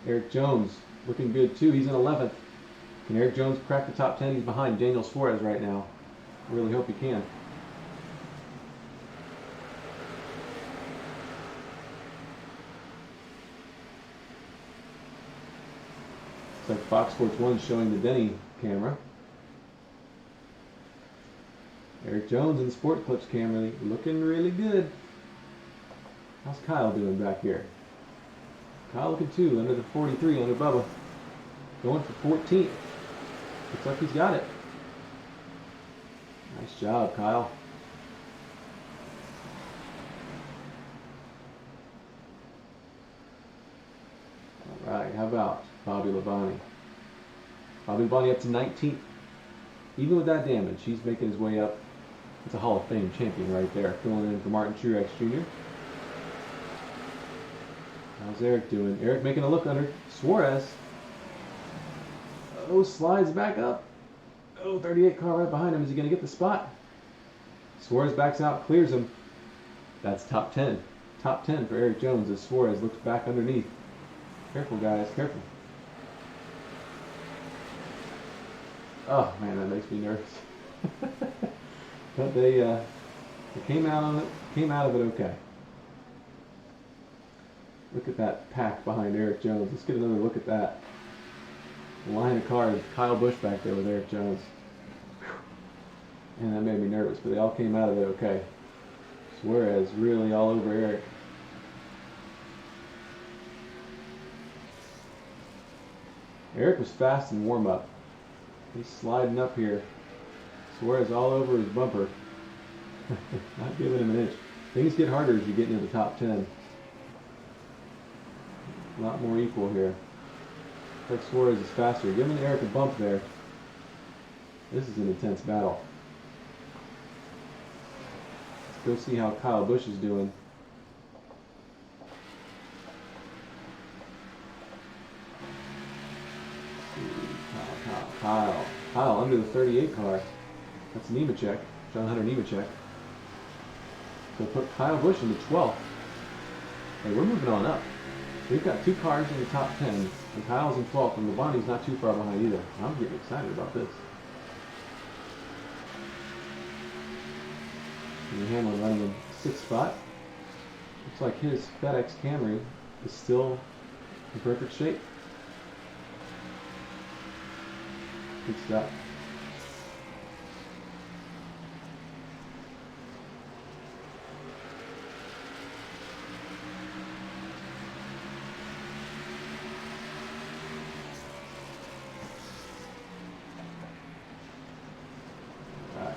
Eric Jones looking good too. He's in 11th. Can Eric Jones crack the top 10? He's behind Daniel Suarez right now. I really hope he can. It's like Fox Sports 1 showing the Denny camera. Eric Jones in the Sport Clips camera looking really good. How's Kyle doing back here? Kyle looking too, under the 43, under Bubba. Going for 14th. Looks like he's got it. Nice job, Kyle. Alright, how about Bobby Labonte? Bobby Labonte up to 19th. Even with that damage, he's making his way up. It's a Hall of Fame champion right there, filling in for Martin Truex Jr. How's Eric doing? Eric making a look under Suarez. Oh, slides back up. Oh, 38 car right behind him. Is he going to get the spot? Suarez backs out, clears him. That's top 10. Top 10 for Eric Jones as Suarez looks back underneath. Careful, guys, careful. Oh man, that makes me nervous. But they came out of it okay. Look at that pack behind Eric Jones. Let's get another look at that. The line of cars, Kyle Busch back there with Eric Jones. And that made me nervous, but they all came out of it okay. Suarez really all over Eric. Eric was fast in warm-up. He's sliding up here. Suarez all over his bumper. Not giving him an inch. Things get harder as you get into the top 10. A lot more equal here. Looks like Suarez is faster. Giving Eric a bump there. This is an intense battle. Let's go see how Kyle Busch is doing. Kyle under the 38 car. That's Nemechek, John Hunter Nemechek. So put Kyle Busch into 12th. Hey, we're moving on up. We've got 2 cars in the top 10, and Kyle's in 12th, and Labonte's not too far behind either. I'm getting excited about this. And Hamlin running in 6th spot. Looks like his FedEx Camry is still in perfect shape. Good stuff. Alright.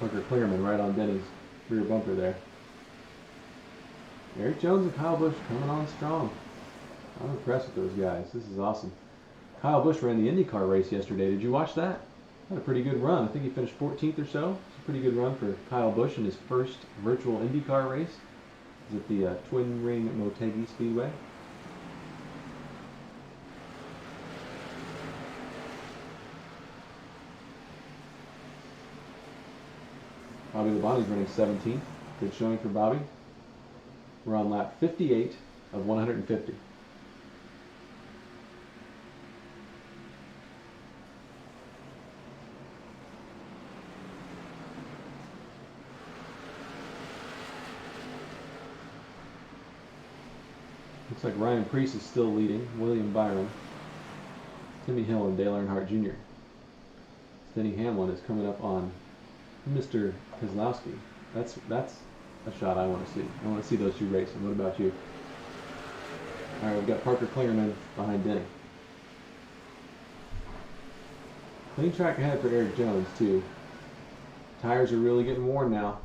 Hooker Clearman right on Denny's rear bumper there. Eric Jones and Kyle Busch coming on strong. I'm impressed with those guys. This is awesome. Kyle Busch ran the IndyCar race yesterday. Did you watch that? Had a pretty good run. I think he finished 14th or so. It's a pretty good run for Kyle Busch in his first virtual IndyCar race. Is at the Twin Ring Motegi Speedway. Bobby Labonte's running 17th. Good showing for Bobby. We're on lap 58 of 150. Looks like Ryan Preece is still leading. William Byron, Timmy Hill, and Dale Earnhardt Jr. Denny Hamlin is coming up on Mr. Keselowski. That's a shot I want to see. I want to see those two racing. What about you? All right, we've got Parker Klingerman behind Denny. Clean track ahead for Eric Jones too. Tires are really getting worn now.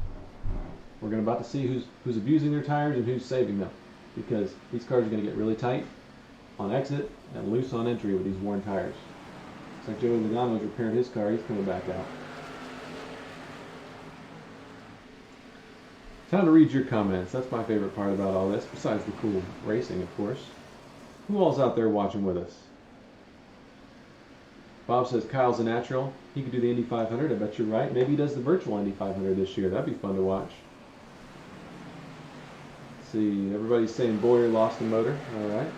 We're about to see who's abusing their tires and who's saving them, because these cars are going to get really tight on exit and loose on entry with these worn tires. Looks like Joey Logano's repaired his car. He's coming back out. Time to read your comments. That's my favorite part about all this, besides the cool racing, of course. Who all's out there watching with us? Bob says Kyle's a natural. He could do the Indy 500. I bet you're right. Maybe he does the virtual Indy 500 this year. That'd be fun to watch. Let's see, everybody's saying Boyer lost the motor. All right.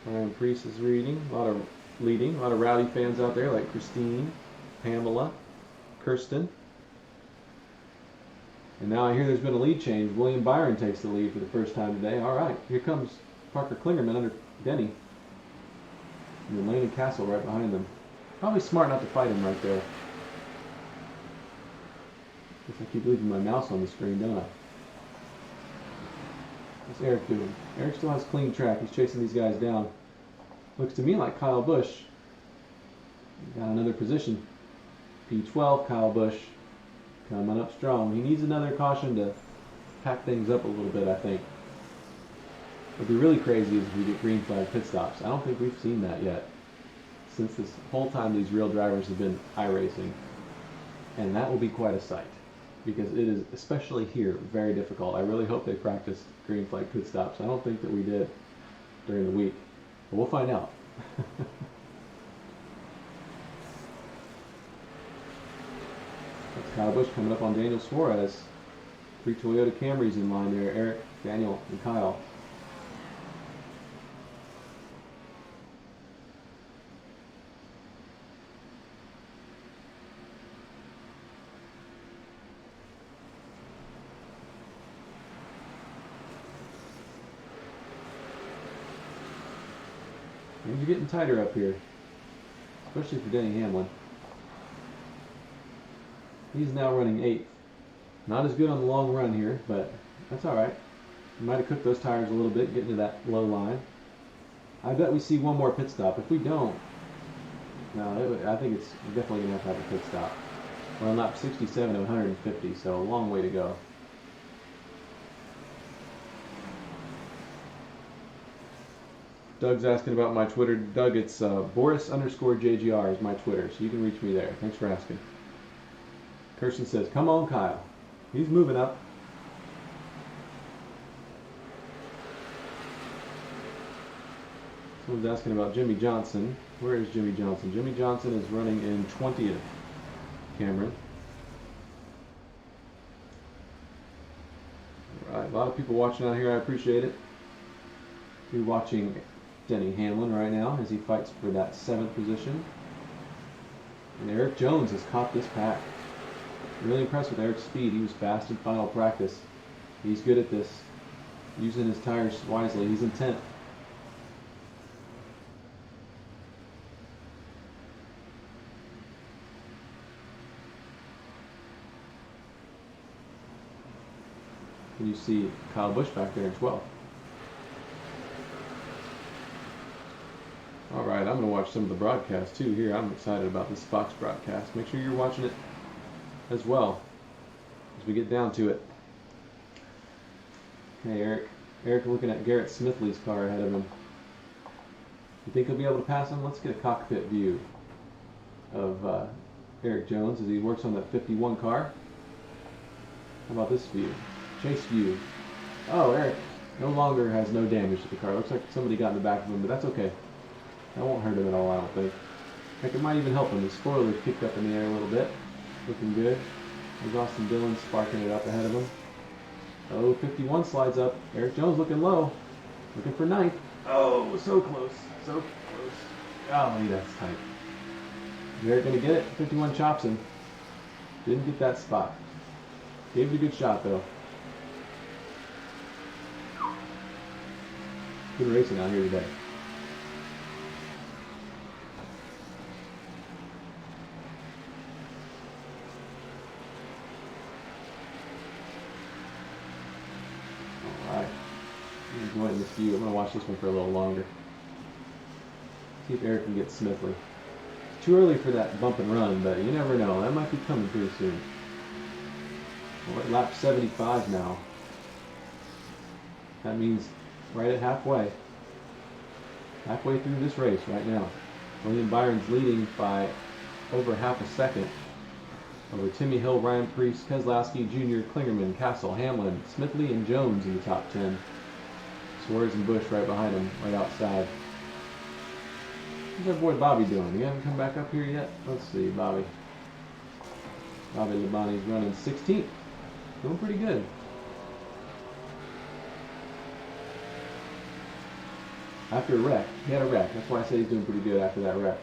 Ryan Preece is leading. A lot of Rowdy fans out there like Christine, Pamela, Kirsten. And now I hear there's been a lead change. William Byron takes the lead for the first time today. All right, here comes Parker Klingerman under Denny. And then Lane and Castle right behind them. Probably smart not to fight him right there. Guess I keep leaving my mouse on the screen, don't I? What's Eric doing? Eric still has clean track. He's chasing these guys down. Looks to me like Kyle Busch got another position. P12, Kyle Busch coming up strong. He needs another caution to pack things up a little bit, I think. What'd be really crazy is if we get green flag pit stops. I don't think we've seen that yet since this whole time these real drivers have been iRacing. And that will be quite a sight, because it is, especially here, very difficult. I really hope they practiced green flag pit stops. I don't think that we did during the week, but we'll find out. That's Kyle Busch coming up on Daniel Suarez. 3 Toyota Camrys in line there, Eric, Daniel, and Kyle. Things are getting tighter up here, especially for Denny Hamlin. He's now running 8th. Not as good on the long run here, but that's all right. We might have cooked those tires a little bit, getting to that low line. I bet we see one more pit stop. If we don't, no, I think it's definitely going to have a pit stop. We're on lap 67 of 150, so a long way to go. Doug's asking about my Twitter. Doug, it's Boris_JGR is my Twitter, so you can reach me there. Thanks for asking. Kirsten says, come on, Kyle. He's moving up. Someone's asking about Jimmy Johnson. Where is Jimmy Johnson? Jimmy Johnson is running in 20th, Cameron. All right, a lot of people watching out here. I appreciate it. You're watching Denny Hamlin right now as he fights for that 7th position. And Eric Jones has caught this pack. Really impressed with Eric's speed. He was fast in final practice. He's good at this, using his tires wisely. He's in 10th. And you see Kyle Busch back there in 12th. Alright, I'm going to watch some of the broadcast too here. I'm excited about this Fox broadcast. Make sure you're watching it as well as we get down to it. Okay, Eric looking at Garrett Smithley's car ahead of him. You think he'll be able to pass him? Let's get a cockpit view of Eric Jones as he works on that 51 car. How about this view? Chase view. Oh, Eric no longer has no damage to the car. Looks like somebody got in the back of him, but that's okay. That won't hurt him at all, I don't think. Heck, it might even help him. His spoiler's kicked up in the air a little bit. Looking good. There's Austin Dillon sparking it up ahead of him. Oh, 51 slides up. Eric Jones looking low. Looking for 9th. Oh, so close. So close. Golly, that's tight. Is Eric going to get it? 51 chops him. Didn't get that spot. Gave it a good shot, though. Good racing out here today. Alright. I'm enjoying this view. I'm going to watch this one for a little longer. See if Eric can get Smithley. It's too early for that bump and run, but you never know. That might be coming pretty soon. We're at lap 75 now. That means right at halfway. Halfway through this race right now. William Byron's leading by over half a second over Timmy Hill, Ryan Preece, Keselowski, Jr., Klingerman, Castle, Hamlin, Smithley, and Jones in the top 10. Suarez and Busch right behind him, right outside. How's our boy Bobby doing? He hasn't come back up here yet? Let's see, Bobby. Bobby Labonte's running 16th. Doing pretty good. After a wreck. He had a wreck. That's why I say he's doing pretty good after that wreck.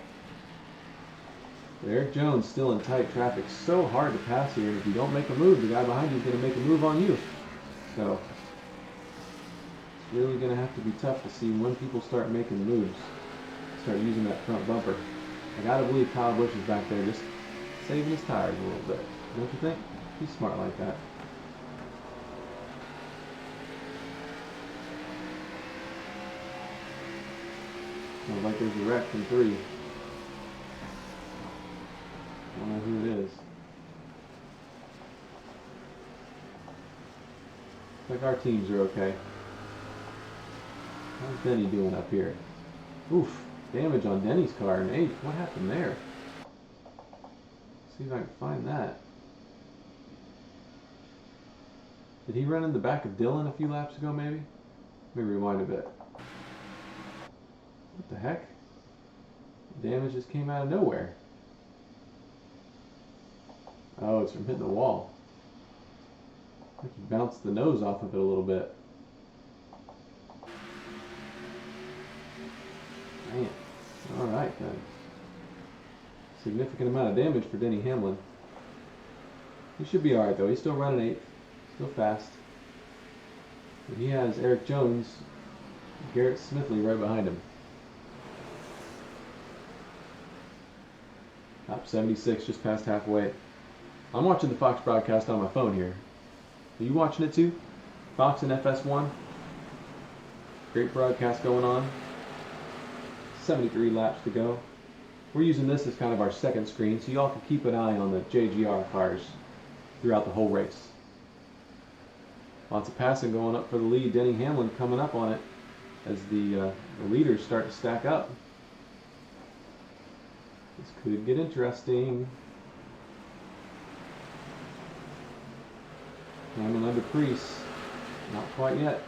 But Eric Jones still in tight traffic. So hard to pass here. If you don't make a move, the guy behind you is going to make a move on you. So it's really going to have to be tough to see when people start making moves. Start using that front bumper. I got to believe Kyle Busch is back there just saving his tires a little bit. Don't you think? He's smart like that. Sounds like there's a wreck from 3. I don't know who it is. Looks like our teams are okay. How's Denny doing up here? Oof, damage on Denny's car in 8th. What happened there? See if I can find that. Did he run in the back of Dylan a few laps ago maybe? Let me rewind a bit. What the heck? The damage just came out of nowhere. Oh, it's from hitting the wall. I think he bounced the nose off of it a little bit. Man. Alright then. Significant amount of damage for Denny Hamlin. He should be alright though. He's still running 8th. Still fast. But he has Eric Jones, Garrett Smithley right behind him. Top 76, just past halfway. I'm watching the Fox broadcast on my phone here. Are you watching it too? Fox and FS1. Great broadcast going on. 73 laps to go. We're using this as kind of our second screen, so y'all can keep an eye on the JGR cars throughout the whole race. Lots of passing going up for the lead. Denny Hamlin coming up on it as the leaders start to stack up. This could get interesting. Hamlin under Preece. Not quite yet.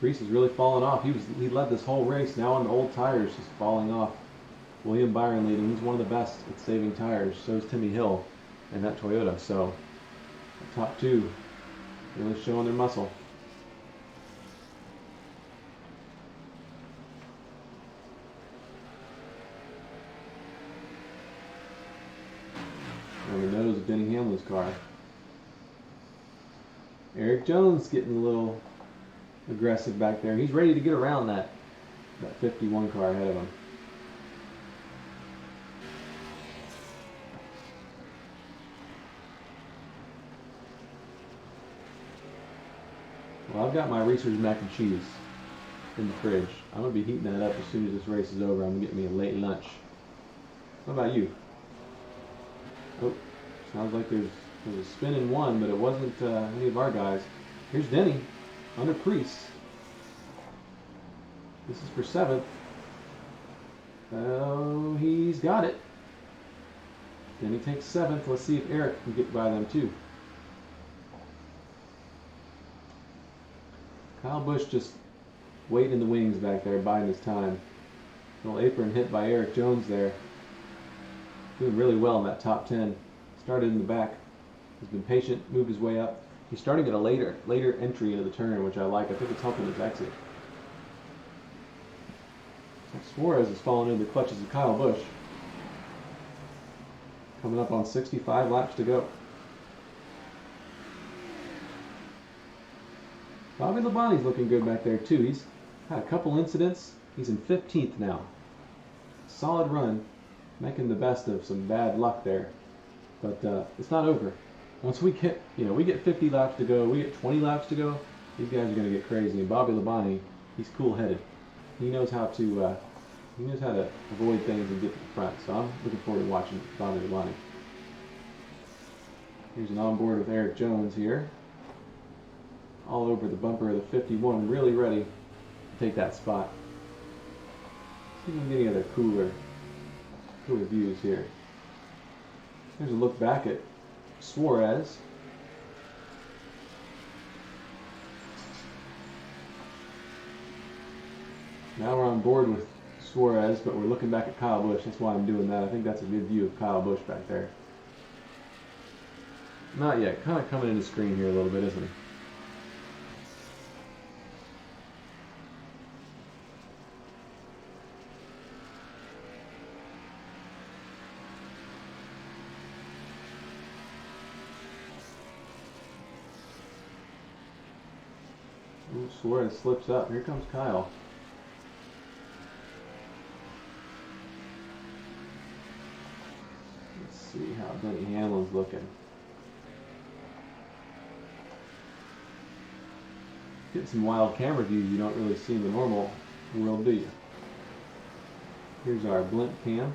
Preece is really falling off. He led this whole race. Now on the old tires, he's falling off. William Byron leading. He's one of the best at saving tires. So is Timmy Hill and that Toyota. So the top 2 really showing their muscle. On the nose of Denny Hamlin's car. Eric Jones getting a little aggressive back there. He's ready to get around that 51 car ahead of him. Well, I've got my Reese's mac and cheese in the fridge. I'm going to be heating that up as soon as this race is over. I'm going to get me a late lunch. What about you? Oh, sounds like there's a spin in 1, but it wasn't any of our guys. Here's Denny under Preece. This is for 7th. Oh, he's got it. Denny takes 7th. Let's see if Eric can get by them too. Kyle Busch just waiting in the wings back there, biding his time. Little apron hit by Eric Jones there. Doing really well in that top 10. Started in the back. He's been patient, moved his way up. He's starting at a later entry into the turn, which I like. I think it's helping his exit. Suarez is falling into the clutches of Kyle Busch. Coming up on 65 laps to go. Bobby Labonte's looking good back there too. He's had a couple incidents. He's in 15th now. Solid run, making the best of some bad luck there. But it's not over. Once we get, we get 50 laps to go, we get 20 laps to go, these guys are going to get crazy. And Bobby Labonte, he's cool-headed. He knows how to avoid things and get to the front. So I'm looking forward to watching Bobby Labonte. Here's an onboard with Eric Jones here. All over the bumper of the 51, really ready to take that spot. See if we can get any other cooler views here. Here's a look back at Suarez. Now we're on board with Suarez, but we're looking back at Kyle Busch. That's why I'm doing that. I think that's a good view of Kyle Busch back there. Not yet. Kind of coming into screen here a little bit, isn't he? Ooh, Suarez slips up. Here comes Kyle. Let's see how Denny Hamlin's looking. Get some wild camera views you don't really see in the normal world, do you? Here's our blimp cam.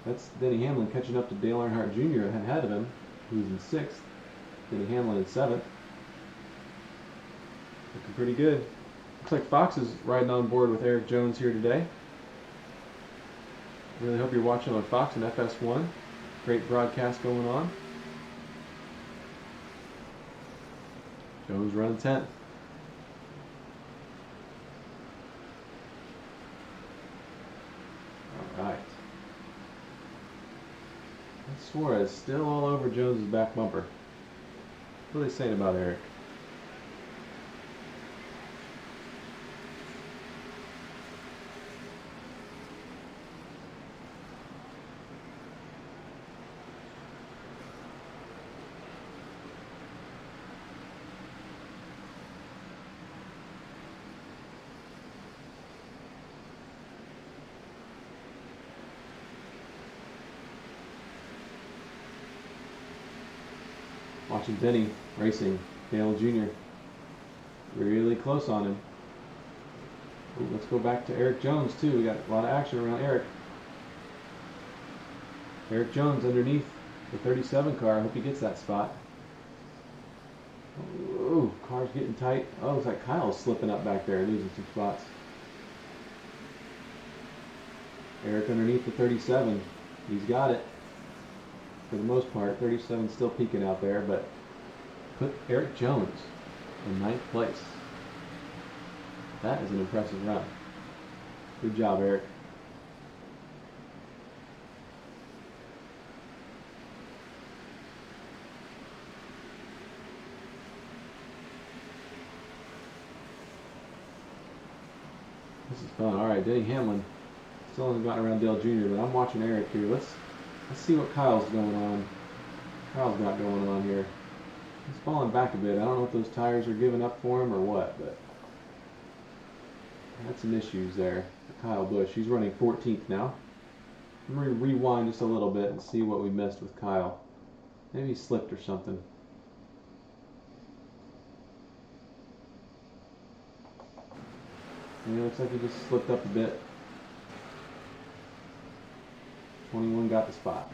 That's Denny Hamlin catching up to Dale Earnhardt Jr. ahead of him, who's in 6th. Denny Hamlin in 7th. Looking pretty good. Looks like Fox is riding on board with Eric Jones here today. Really hope you're watching on Fox and FS1. Great broadcast going on. Jones running 10th. Alright. Suarez still all over Jones's back bumper. What are they saying about Eric? Watching Denny racing Dale Jr. Really close on him. Ooh, let's go back to Eric Jones too. We got a lot of action around Eric. Eric Jones underneath the 37 car. I hope he gets that spot. Ooh, car's getting tight. Oh, looks like Kyle's slipping up back there, losing some spots. Eric underneath the 37. He's got it. For the most part, 37 still peaking out there, but put Eric Jones in 9th place. That is an impressive run. Good job, Eric. This is fun. All right, Denny Hamlin still hasn't gotten around Dale Jr., but I'm watching Eric here. Let's see what Kyle's going on. Kyle's got going on here. He's falling back a bit. I don't know if those tires are giving up for him or what, but had some issues there for Kyle Busch. He's running 14th now. I'm going to rewind just a little bit and see what we missed with Kyle. Maybe he slipped or something. Yeah, it looks like he just slipped up a bit. 21 got the spot.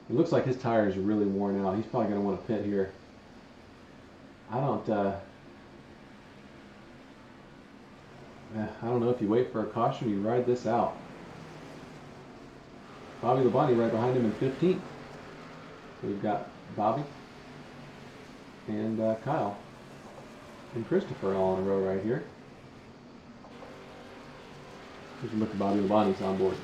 It looks like his tires are really worn out. He's probably going to want to pit here. I don't know if you wait for a caution, you ride this out. Bobby Labonte right behind him in 15th. So we've got Bobby and Kyle and Christopher all in a row right here. Here's a look at Bobby Labonte's on board.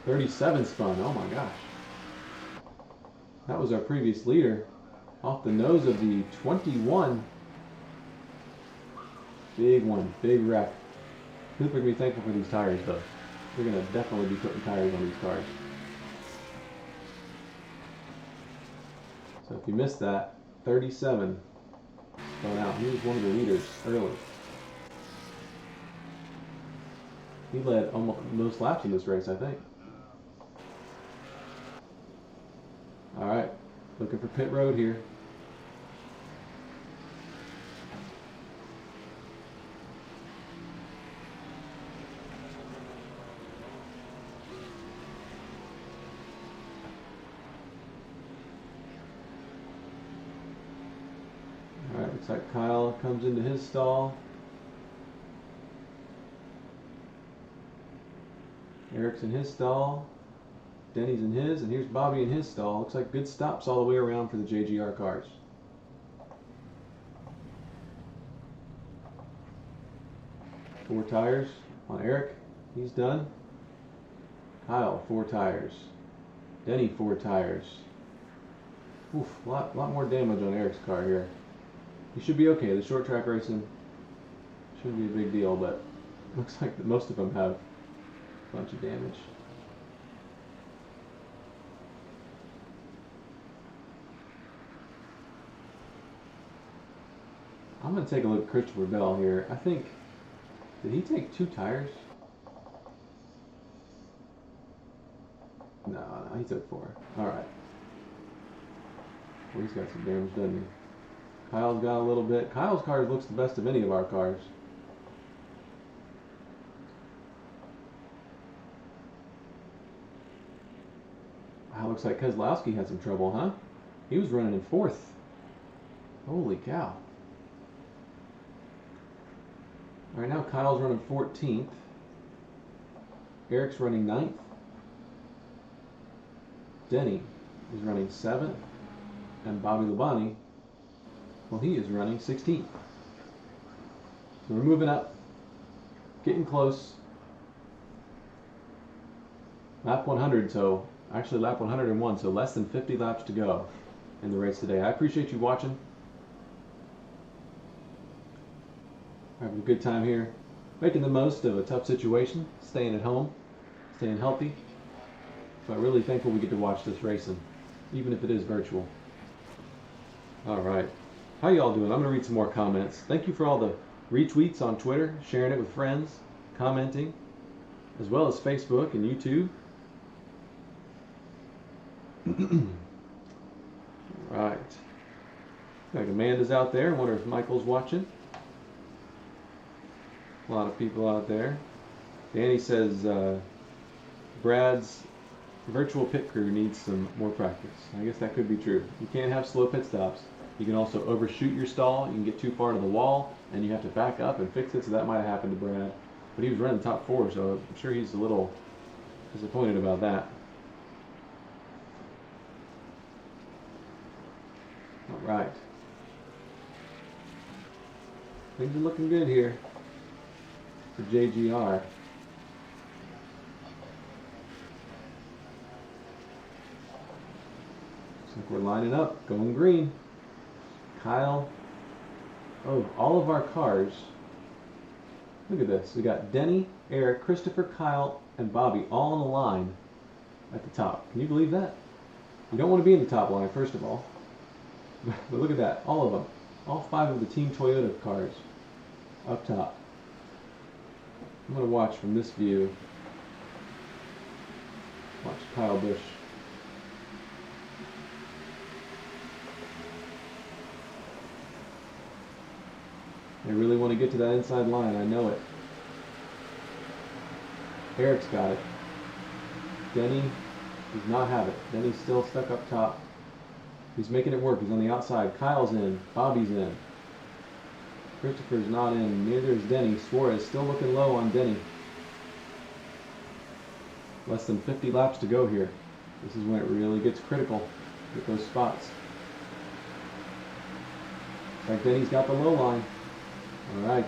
.37 spun, oh my gosh. That was our previous leader. Off the nose of the 21. Big one, big wreck. People are going to be thankful for these tires, though. They're going to definitely be putting tires on these cars. So if you missed that, 37 going out. He was one of the leaders early. He led almost most laps in this race, I think. Alright, looking for pit road here. Alright, looks like Kyle comes into his stall. Eric's in his stall. Denny's in his, and here's Bobby in his stall. Looks like good stops all the way around for the JGR cars. Four tires on Eric. He's done. Kyle, 4 tires. Denny, 4 tires. Oof, a lot more damage on Eric's car here. He should be okay. The short track racing shouldn't be a big deal, but looks like most of them have a bunch of damage. I'm going to take a look at Christopher Bell here. I think, did he take 2 tires? No, he took 4. Alright. Well, he's got some damage, doesn't he? Kyle's got a little bit. Kyle's car looks the best of any of our cars. Wow, looks like Keselowski had some trouble, huh? He was running in 4th. Holy cow. Alright, now Kyle's running 14th. Eric's running 9th. Denny is running 7th. And Bobby Labonte, well, he is running 16th. So we're moving up. Getting close. Lap 100, so actually lap 101, so less than 50 laps to go in the race today. I appreciate you watching. Having a good time here, making the most of a tough situation, staying at home, staying healthy, but really thankful we get to watch this racing, even if it is virtual. Alright, how y'all doing? I'm going to read some more comments. Thank you for all the retweets on Twitter, sharing it with friends, commenting, as well as Facebook and YouTube. Right. Like Amanda's out there. I wonder if Michael's watching. A lot of people out there. Danny says Brad's virtual pit crew needs some more practice. I guess that could be true. You can't have slow pit stops. You can also overshoot your stall. You can get too far to the wall, and you have to back up and fix it. So that might have happened to Brad. But he was running top 4, so I'm sure he's a little disappointed about that. All right. Things are looking good here for JGR. Looks like we're lining up, going green. Kyle. Oh, all of our cars. Look at this. We got Denny, Eric, Christopher, Kyle, and Bobby all on the line at the top. Can you believe that? You don't want to be in the top line, first of all. But look at that. All of them. All 5 of the Team Toyota cars up top. I'm going to watch from this view. Watch Kyle Busch. They really want to get to that inside line. I know it. Eric's got it. Denny does not have it. Denny's still stuck up top. He's making it work. He's on the outside. Kyle's in. Bobby's in. Christopher's not in. Neither is Denny. Suarez still looking low on Denny. Less than 50 laps to go here. This is when it really gets critical with those spots. Looks like Denny's got the low line. Alright.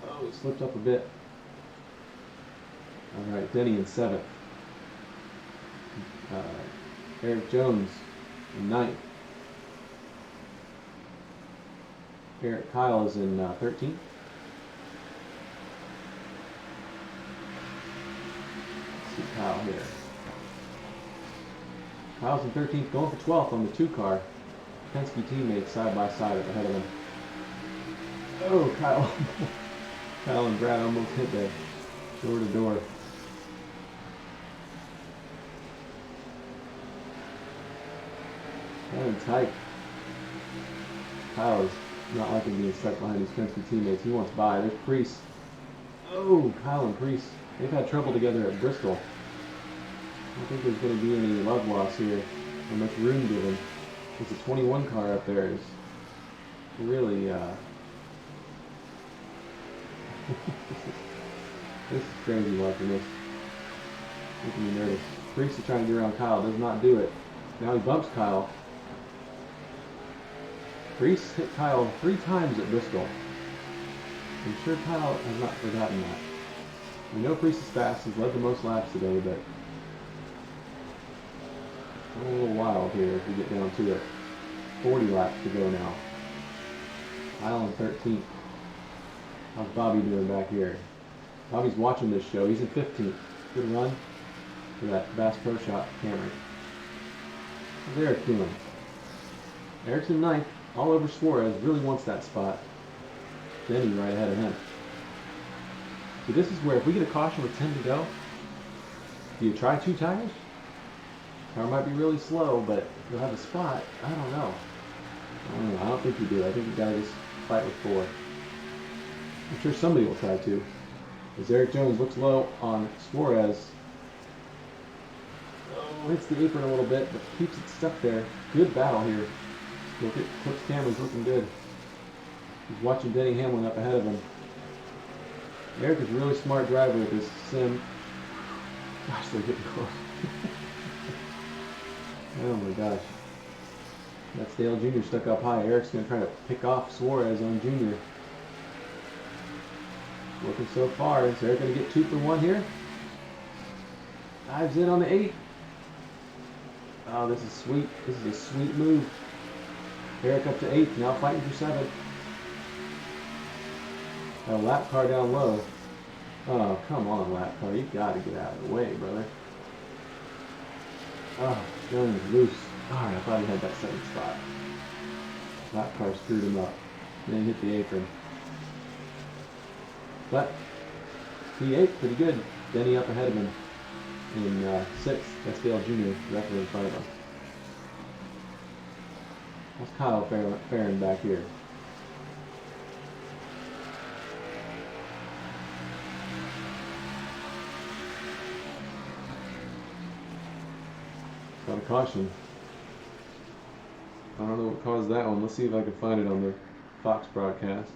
Oh, he slipped up a bit. Alright, Denny in 7th. Eric Jones in 9th. Kyle is in 13th. Kyle here. Kyle's in 13th, going for 12th on the 2 car. Penske teammates side by side up ahead of him. Oh, Kyle. Kyle and Brad almost hit there, door to door. And tight. Kyle is not liking being stuck behind his Penske teammates. He wants by. There's Priest. Oh, Kyle and Priest. They've had trouble together at Bristol. I don't think there's going to be any love loss here, or much room given. There's a 21 car up there. Is really, this is crazy watching this. Making me nervous. Priest is trying to get around Kyle. Does not do it. Now he bumps Kyle. Priest hit Kyle 3 times at Bristol. I'm sure Kyle has not forgotten that. We know Priest is fast. He's led the most laps today, but a little wild here if we get down to it. 40 laps to go now. Kyle in 13th. How's Bobby doing back here? Bobby's watching this show. He's in 15th. Good run for that Bass Pro Shop Camry. How's Eric doing? Eric's in 9th. All over Suarez. Really wants that spot. Denny right ahead of him. So this is where if we get a caution with 10 to go, do you try 2 tires? Car might be really slow, but you'll have a spot. I don't know. I don't think you do. I think you gotta just fight with 4. I'm sure somebody will try to. As Eric Jones looks low on Suarez. Oh, hits the apron a little bit, but keeps it stuck there. Good battle here. Look at Clip's camera's looking good. He's watching Denny Hamlin up ahead of him. Eric is a really smart driver with this sim. Gosh, they're getting close. Oh my gosh. That's Dale Jr. stuck up high. Eric's going to try to pick off Suarez on Jr. Looking so far. Is Eric going to get 2 for 1 here? Dives in on the 8. Oh, this is sweet. This is a sweet move. Eric up to 8th, now fighting for 7th. Got a lap car down low. Oh, come on, lap car. You got to get out of the way, brother. Oh, Jones loose. Alright, I thought he had that 7th spot. Lap car screwed him up. Then hit the apron. But P8, pretty good. Denny up ahead of him in 6th. That's Dale Jr. directly in front of him. How's Kyle faring back here? Got a caution. I don't know what caused that one. Let's see if I can find it on the Fox broadcast.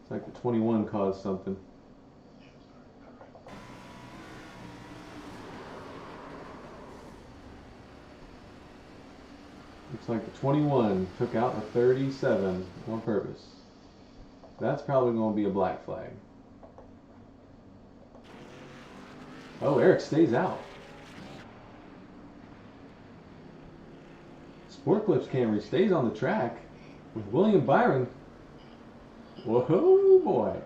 It's like the 21 caused something. Looks like the 21 took out the 37 on purpose. That's probably going to be a black flag. Oh, Eric stays out. Sport Clips Camry stays on the track with William Byron. Whoa, boy.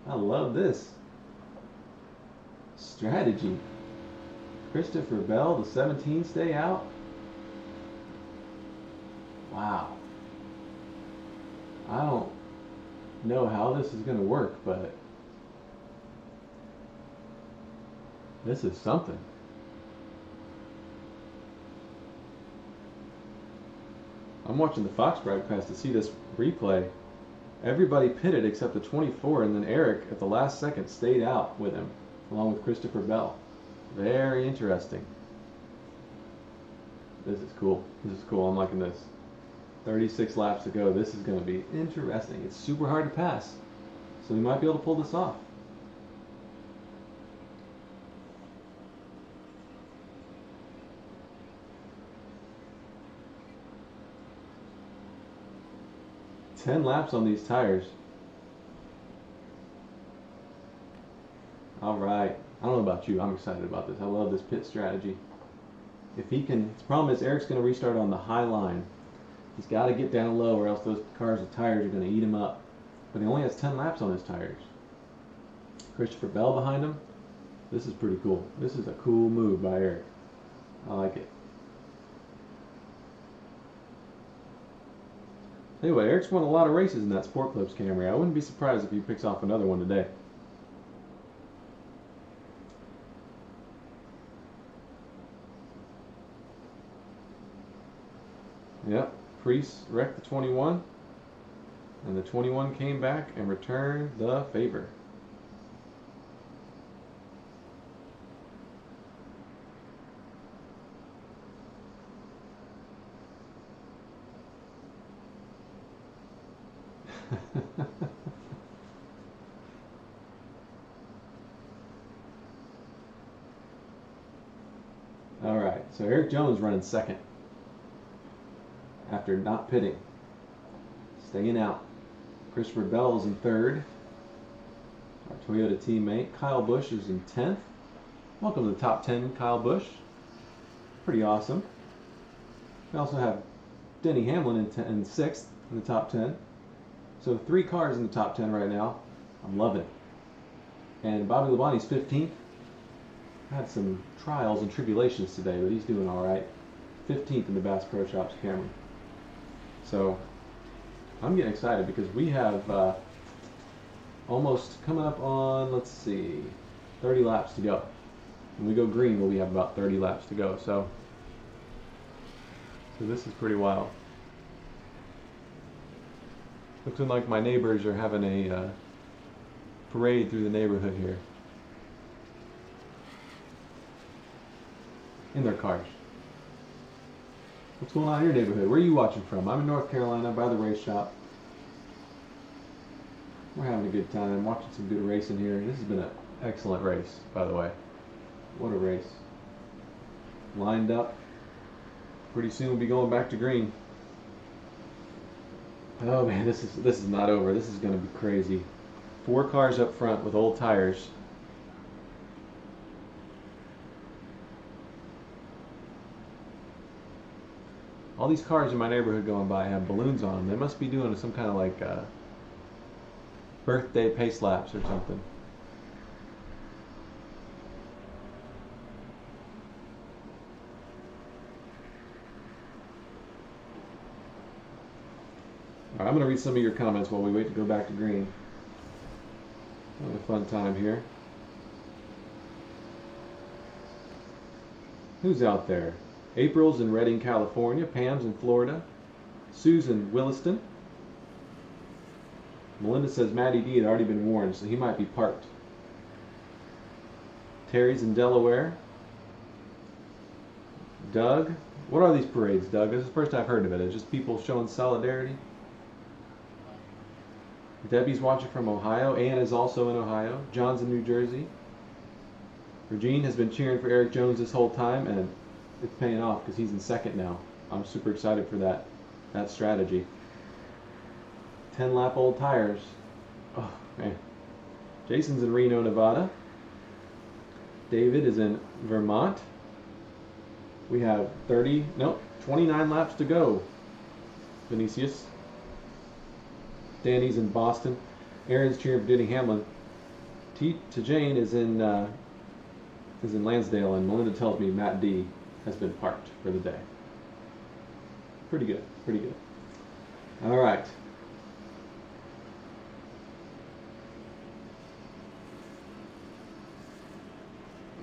I love this. Strategy. Christopher Bell, the 17, stay out. Wow. I don't know how this is going to work, but this is something. I'm watching the Fox broadcast to see this replay. Everybody pitted except the 24, and then Eric at the last second stayed out with him, along with Christopher Bell. Very interesting. This is cool. This is cool. I'm liking this. 36 laps to go. This is going to be interesting. It's super hard to pass, so we might be able to pull this off. Ten laps on these tires. All right. I don't know about you, I'm excited about this. I love this pit strategy. If he can, the problem is Eric's going to restart on the high line. He's got to get down low or else those cars with tires are going to eat him up. But he only has 10 laps on his tires. Christopher Bell behind him. This is pretty cool. This is a cool move by Eric. I like it. Anyway, Eric's won a lot of races in that Sport Clips Camry. I wouldn't be surprised if he picks off another one today. Yep, Priest wrecked the 21, and the 21 came back and returned the favor. All right, so Eric Jones running second after not pitting, staying out. Christopher Bell is in third. Our Toyota teammate Kyle Busch is in 10th. Welcome to the top 10, Kyle Busch. Pretty awesome. We also have Denny Hamlin in 6th in the top 10. So 3 cars in the top 10 right now. I'm loving it. And Bobby Labonte's 15th. Had some trials and tribulations today, but he's doing all right. 15th in the Bass Pro Shops Camry. So I'm getting excited because we have almost coming up on, let's see, 30 laps to go. When we go green, we'll have about 30 laps to go. So this is pretty wild. Looking like my neighbors are having a parade through the neighborhood here. In their cars. What's going on in your neighborhood? Where are you watching from? I'm in North Carolina by the race shop. We're having a good time, watching some good racing here. This has been an excellent race, by the way. What a race. Lined up. Pretty soon we'll be going back to green. Oh man, this is not over. This is going to be crazy. 4 cars up front with old tires. All these cars in my neighborhood going by have balloons on them. They must be doing some kind of like birthday pace laps or something. All right, I'm going to read some of your comments while we wait to go back to green. Have a fun time here. Who's out there? April's in Redding, California. Pam's in Florida. Sue's in Williston. Melinda says Matty D had already been warned, so he might be parked. Terry's in Delaware. Doug. What are these parades, Doug? This is the first I've heard of it. It's just people showing solidarity. Debbie's watching from Ohio. Ann is also in Ohio. John's in New Jersey. Regine has been cheering for Eric Jones this whole time, and it's paying off because he's in second now. I'm super excited for that strategy. 10-lap old tires. Oh, man. Jason's in Reno, Nevada. David is in Vermont. We have 29 laps to go. Vinicius. Danny's in Boston. Aaron's cheering for Denny Hamlin. To Jane is in Lansdale, and Melinda tells me Matt D has been parked for the day. Pretty good, pretty good. All right.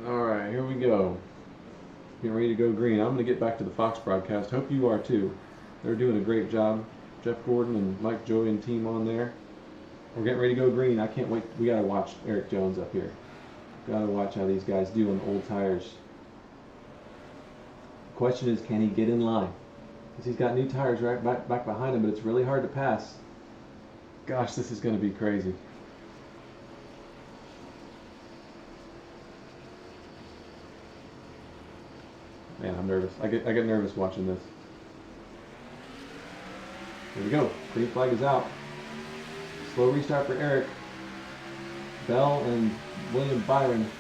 All right, here we go. Getting ready to go green. I'm going to get back to the Fox broadcast. Hope you are too. They're doing a great job. Jeff Gordon and Mike Joey and team on there. We're getting ready to go green. I can't wait. We got to watch Eric Jones up here. Got to watch how these guys do on old tires. The question is, can he get in line? Because he's got new tires right back behind him, but it's really hard to pass. Gosh, this is going to be crazy. Man, I'm nervous. I get nervous watching this. Here we go. Green flag is out. Slow restart for Eric. Bell and William Byron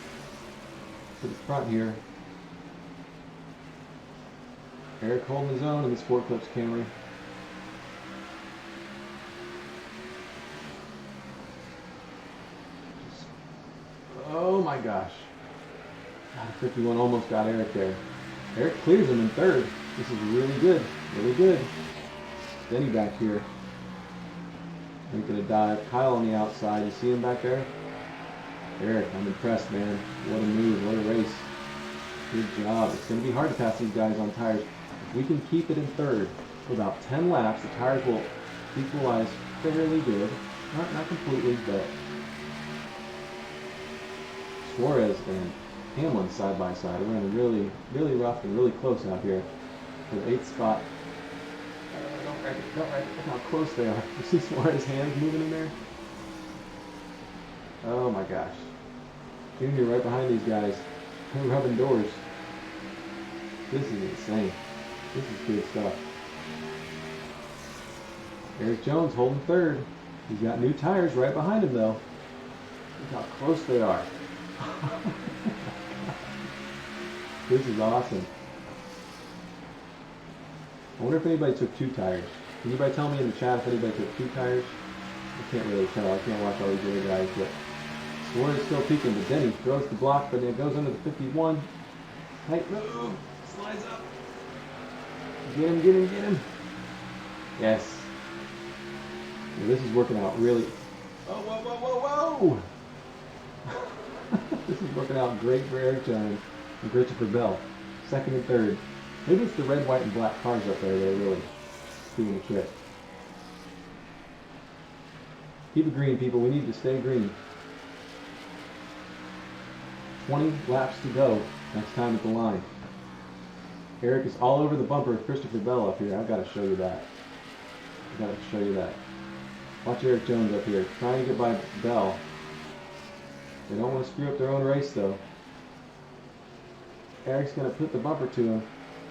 to the front here. Eric holding his own in the Sport Clips Camry. Oh my gosh. 51 almost got Eric there. Eric clears him in third. This is really good. Really good. Denny back here. Making a dive. Kyle on the outside. You see him back there? Eric, I'm impressed, man. What a move. What a race. Good job. It's going to be hard to pass these guys on tires. If we can keep it in third for about 10 laps, the tires will equalize fairly good. Not completely, but Suarez and Hamlin side by side. We're running really, really rough and really close out here for the 8th spot. Don't wreck it, don't wreck it. Look how close they are. You see Suarez's hands moving in there? Oh my gosh. Junior right behind these guys. They're rubbing doors. This is insane. This is good stuff. Eric Jones holding third. He's got new tires right behind him though. Look how close they are. This is awesome. I wonder if anybody took 2 tires. Can anybody tell me in the chat if anybody took 2 tires? I can't really tell. I can't watch all these other guys, but Suarez still peeking. But Denny throws the block, but it goes under the 51. Tight move. Slides up. Get him, get him, get him. Yes. Well, this is working out really. Oh, whoa, whoa, whoa, whoa! This is working out great for Eric Jones and Christopher Bell. Second and third. Maybe it's the red, white, and black cars up there that are really doing the trick. Keep it green, people. We need to stay green. 20 laps to go. Next time at the line. Eric is all over the bumper with Christopher Bell up here. I've got to show you that. I've got to show you that. Watch Eric Jones up here. Trying to get by Bell. They don't want to screw up their own race, though. Eric's going to put the bumper to him.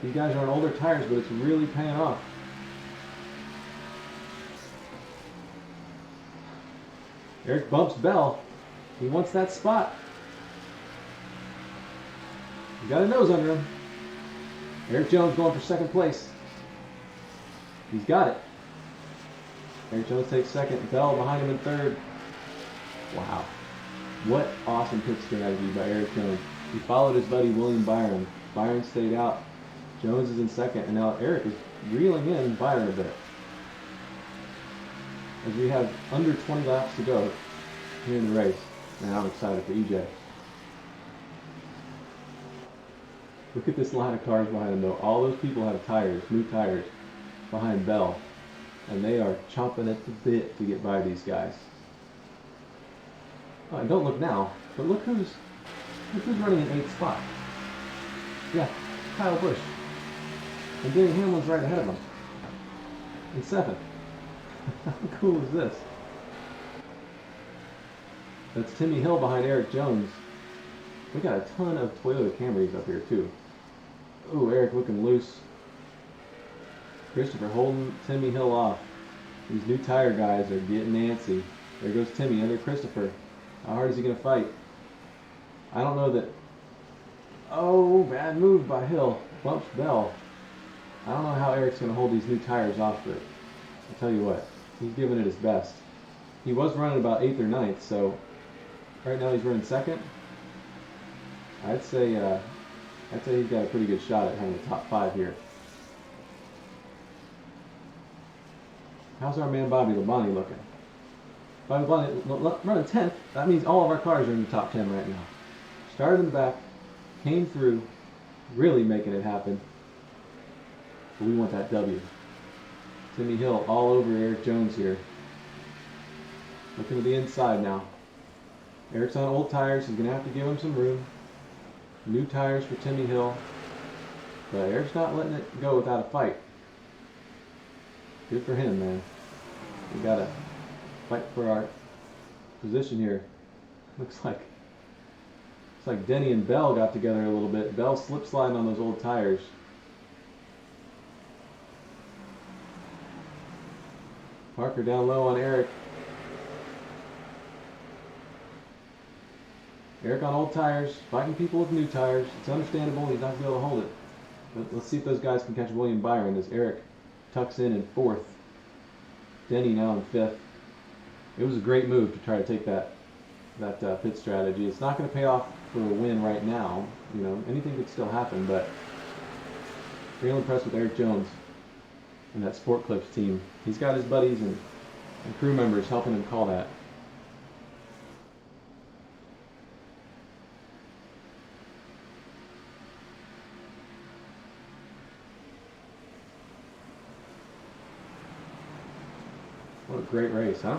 These guys are on older tires, but it's really paying off. Eric bumps Bell. He wants that spot. He's got a nose under him. Eric Jones going for second place. He's got it. Eric Jones takes second. Bell behind him in third. Wow. What awesome pit strategy by Eric Jones. He followed his buddy William Byron. Byron stayed out. Jones is in second, and now Eric is reeling in Byron a bit. As we have under 20 laps to go here in the race. And I'm excited for EJ. Look at this line of cars behind him though. All those people have tires, new tires, behind Bell. And they are chomping at the bit to get by these guys. Oh, and don't look now, but look who's running in 8th spot. Yeah, Kyle Busch. And Denny Hamlin's right ahead of him. In 7th. How cool is this? That's Timmy Hill behind Eric Jones. We got a ton of Toyota Camrys up here too. Ooh, Eric looking loose. Christopher holding Timmy Hill off. These new tire guys are getting antsy. There goes Timmy under Christopher. How hard is he going to fight? I don't know that. Oh, bad move by Hill. Bumps Bell. I don't know how Eric's going to hold these new tires off, but I'll tell you what. He's giving it his best. He was running about 8th or 9th, so right now he's running 2nd. I'd say he's got a pretty good shot at having the top 5 here. How's our man Bobby Labonte looking? Bobby Labonte running 10th. That means all of our cars are in the top 10 right now. Started in the back, came through, really making it happen. But we want that W. Timmy Hill all over Eric Jones here. Looking to the inside now. Eric's on old tires. He's going to have to give him some room. New tires for Timmy Hill. But Eric's not letting it go without a fight. Good for him, man. We got to fight for our position here. Looks like Denny and Bell got together a little bit. Bell slip sliding on those old tires. Parker down low on Eric. Eric on old tires, fighting people with new tires. It's understandable he's not going to be able to hold it. But let's see if those guys can catch William Byron as Eric tucks in fourth. Denny now in fifth. It was a great move to try to take that pit strategy. It's not going to pay off for a win right now. You know, anything could still happen, but real impressed with Eric Jones and that Sport Clips team. He's got his buddies and crew members helping him call that. What a great race, huh?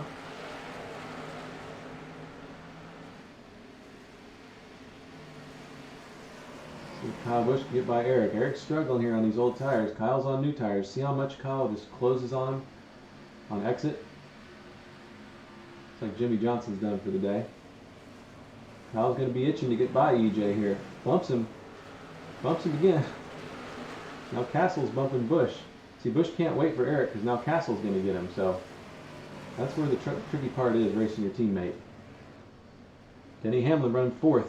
See Kyle Busch can get by Eric. Eric's struggling here on these old tires. Kyle's on new tires. See how much Kyle just closes on him on exit? It's like Jimmy Johnson's done for the day. Kyle's going to be itching to get by EJ here. Bumps him. Bumps him again. Now Castle's bumping Busch. See, Busch can't wait for Eric because now Castle's going to get him. So that's where the tricky part is, racing your teammate. Denny Hamlin running fourth.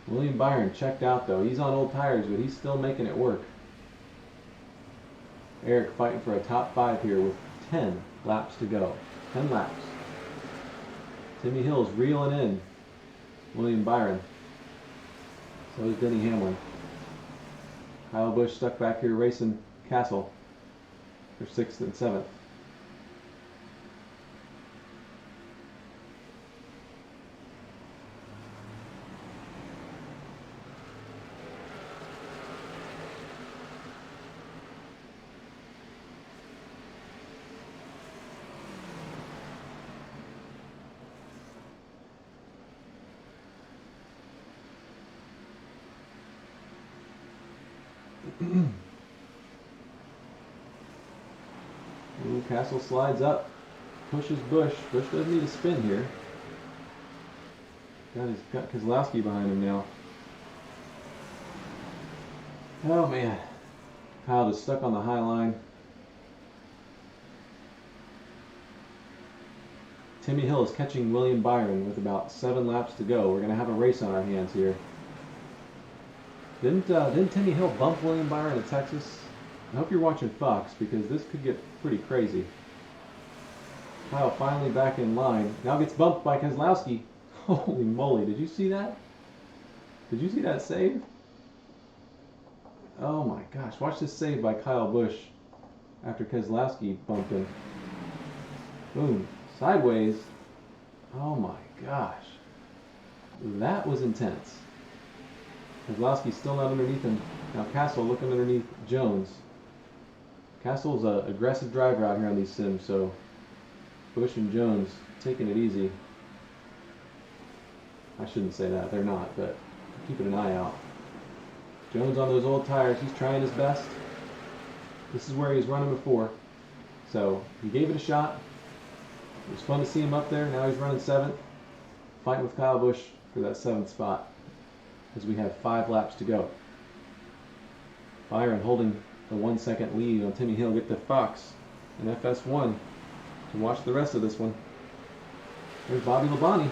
William Byron checked out though. He's on old tires, but he's still making it work. Eric fighting for a top 5 here with 10 laps to go. 10 laps. Timmy Hill's reeling in William Byron. So is Denny Hamlin. Kyle Busch stuck back here racing Castle for 6th and 7th. Ooh, Castle slides up, pushes Busch. Busch doesn't need a spin here. Got Keselowski behind him now. Oh man, Kyle is stuck on the high line. Timmy Hill is catching William Byron with about 7 laps to go. We're gonna have a race on our hands here. Didn't Timmy Hill bump William Byron at Texas? I hope you're watching Fox because this could get pretty crazy. Kyle finally back in line. Now gets bumped by Keselowski. Holy moly, did you see that? Did you see that save? Oh my gosh, watch this save by Kyle Busch after Keselowski bumped him. Boom, sideways. Oh my gosh. That was intense. Keselowski's still not underneath him. Now Castle looking underneath Jones. Castle's an aggressive driver out here on these sims, so Busch and Jones taking it easy. I shouldn't say that, they're not, but keeping an eye out. Jones on those old tires, he's trying his best. This is where he's running before, so he gave it a shot. It was fun to see him up there. Now he's running 7th, fighting with Kyle Busch for that 7th spot as we have 5 laps to go. Byron holding the 1 second lead on Timmy Hill. Get to Fox and FS1 to watch the rest of this one. There's Bobby Labonte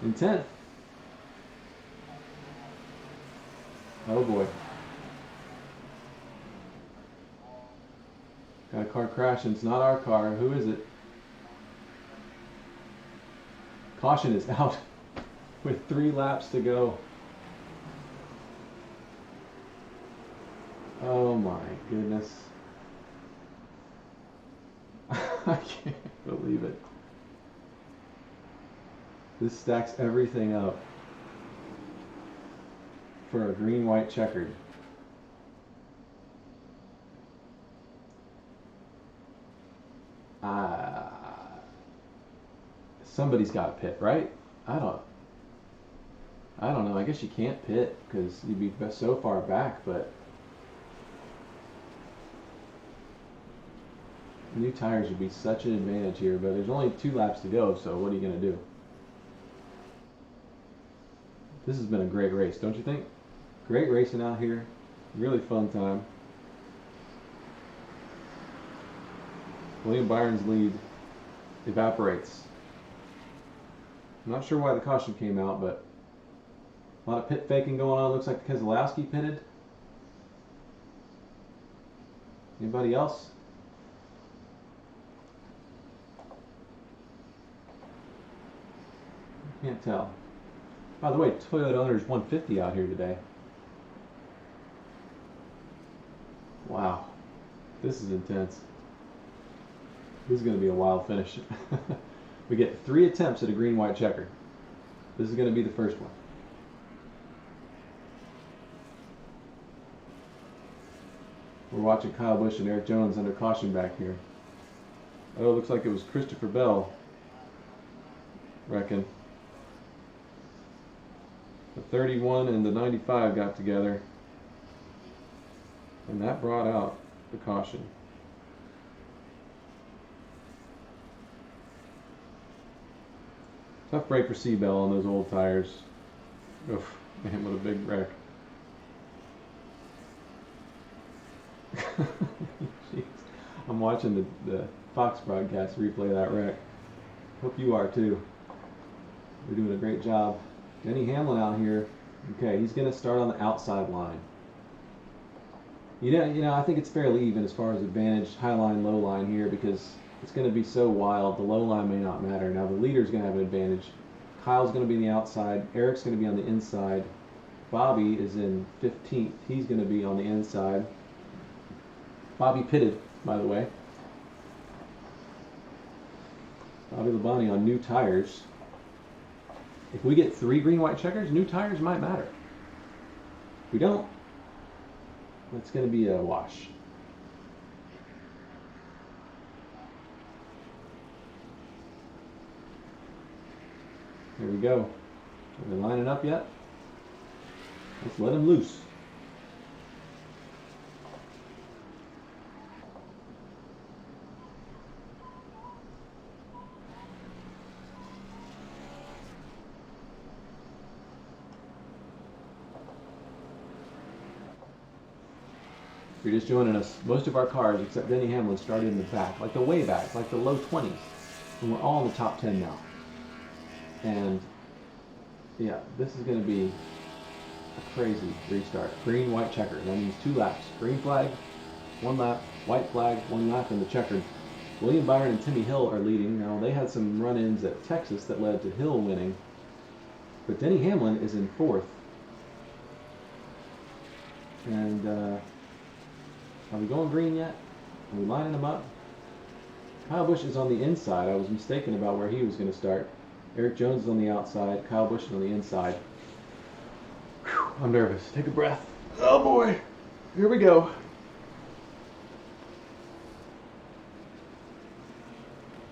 in 10th. Oh boy. Got a car crashing. It's not our car. Who is it? Caution is out with 3 laps to go. Oh my goodness. I can't believe it. This stacks everything up for a green-white checkered. Somebody's got to pit, right? I don't know. I guess you can't pit because you'd be so far back, but new tires would be such an advantage here, but there's only 2 laps to go, so what are you going to do? This has been a great race, don't you think? Great racing out here. Really fun time. William Byron's lead evaporates. I'm not sure why the caution came out, but a lot of pit faking going on. Looks like Keselowski pitted. Anybody else? Can't tell. By the way, Toyota Owners 150 out here today. Wow. This is intense. This is going to be a wild finish. We get 3 attempts at a green-white checker. This is going to be the first one. We're watching Kyle Busch and Eric Jones under caution back here. Oh, it looks like it was Christopher Bell, reckon. The 31 and the 95 got together, and that brought out the caution. Tough break for Seabell on those old tires. Oof, man, what a big wreck. Jeez. I'm watching the Fox broadcast replay that wreck. Hope you are too. We're doing a great job. Denny Hamlin out here. Okay, he's going to start on the outside line. You know, I think it's fairly even as far as advantage, high line, low line here, because it's going to be so wild. The low line may not matter. Now the leader's going to have an advantage. Kyle's going to be on the outside. Eric's going to be on the inside. Bobby is in 15th. He's going to be on the inside. Bobby pitted, by the way. Bobby Labonte on new tires. If we get 3 green-white checkers, new tires might matter. If we don't, it's going to be a wash. Here we go. Are we lining up yet? Let's let him loose. If you're just joining us, most of our cars, except Denny Hamlin, started in the back, like the way back, like the low 20s. And we're all in the top 10 now. And yeah, this is going to be a crazy restart. Green, white, checker. That means 2 laps. Green flag, 1 lap. White flag, 1 lap in the checkered. William Byron and Timmy Hill are leading. Now, they had some run-ins at Texas that led to Hill winning. But Denny Hamlin is in 4th. And are we going green yet? Are we lining them up? Kyle Busch is on the inside. I was mistaken about where he was going to start. Eric Jones is on the outside. Kyle Busch is on the inside. Whew, I'm nervous. Take a breath. Oh boy. Here we go.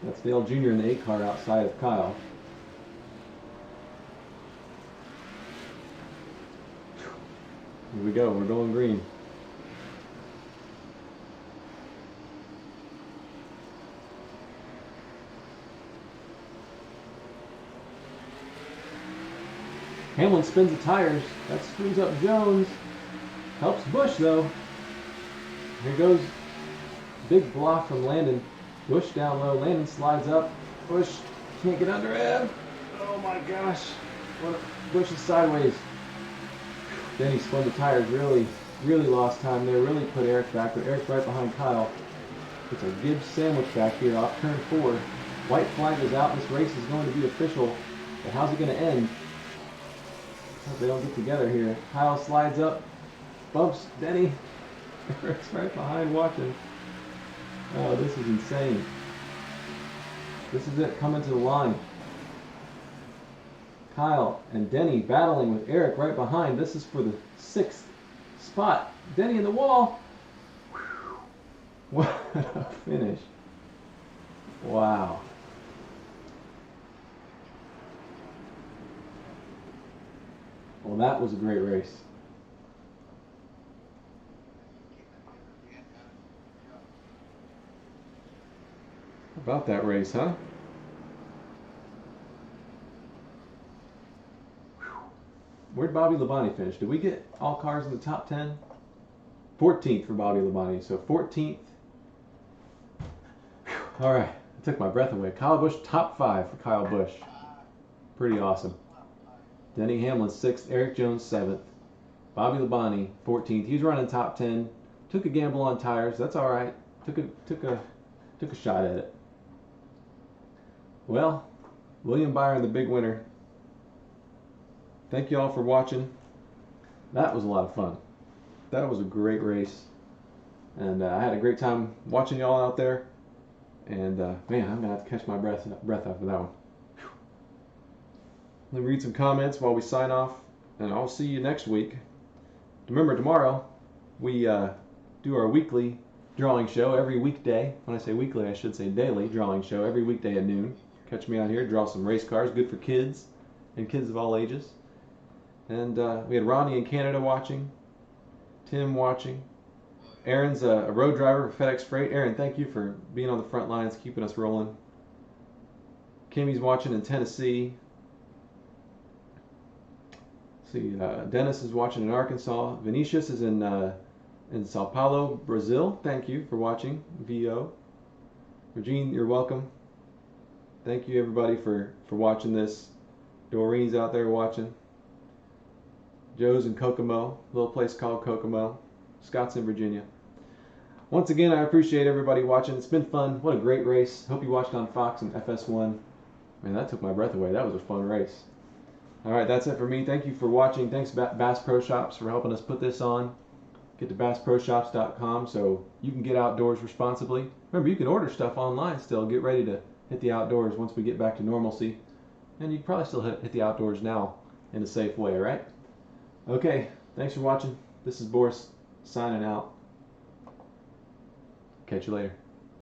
That's Dale Jr. in the 8 car outside of Kyle. Here we go. We're going green. Hamlin spins the tires. That screws up Jones. Helps Busch though. Here goes big block from Landon. Busch down low. Landon slides up. Busch can't get under him. Oh my gosh. Busch is sideways. Then he spun the tires. Really lost time there. Really put Eric back. But Eric's right behind Kyle. It's a Gibbs sandwich back here off turn 4. White flag is out. This race is going to be official. But how's it going to end? Hope they don't get together here. Kyle slides up, bumps Denny. Eric's right behind watching. Oh, this is insane. This is it, coming to the line. Kyle and Denny battling with Eric right behind. This is for the 6th spot. Denny in the wall. Whew. What a finish. Wow. Well, that was a great race. How about that race, huh? Where'd Bobby Labonte finish? Did we get all cars in the top 10? 14th for Bobby Labonte, so 14th. All right, I took my breath away. Kyle Busch, top 5 for Kyle Busch. Pretty awesome. Denny Hamlin 6th, Eric Jones 7th, Bobby Labonte 14th. He was running top 10. Took a gamble on tires. That's all right. Took a shot at it. Well, William Byron, the big winner. Thank you all for watching. That was a lot of fun. That was a great race, and I had a great time watching y'all out there. And man, I'm gonna have to catch my breath after that one. Whew. Let me read some comments while we sign off, and I'll see you next week. Remember, tomorrow we do our weekly drawing show every weekday. When I say weekly, I should say daily drawing show every weekday at noon. Catch me out here, draw some race cars, good for kids and kids of all ages. And we had Ronnie in Canada watching, Tim watching. Aaron's a road driver for FedEx Freight. Aaron, thank you for being on the front lines, keeping us rolling. Kimmy's watching in Tennessee. See, Dennis is watching in Arkansas. Vinicius is in Sao Paulo, Brazil. Thank you for watching, VO. Regine, you're welcome. Thank you everybody for watching this. Doreen's out there watching. Joe's in Kokomo, a little place called Kokomo. Scott's in Virginia. Once again, I appreciate everybody watching. It's been fun. What a great race. Hope you watched on Fox and FS1. Man, that took my breath away. That was a fun race. All right, that's it for me. Thank you for watching. Thanks Bass Pro Shops for helping us put this on. Get to bassproshops.com so you can get outdoors responsibly. Remember, you can order stuff online still. Get ready to hit the outdoors once we get back to normalcy. And you can probably still hit the outdoors now in a safe way, right? Okay, thanks for watching. This is Boris signing out. Catch you later.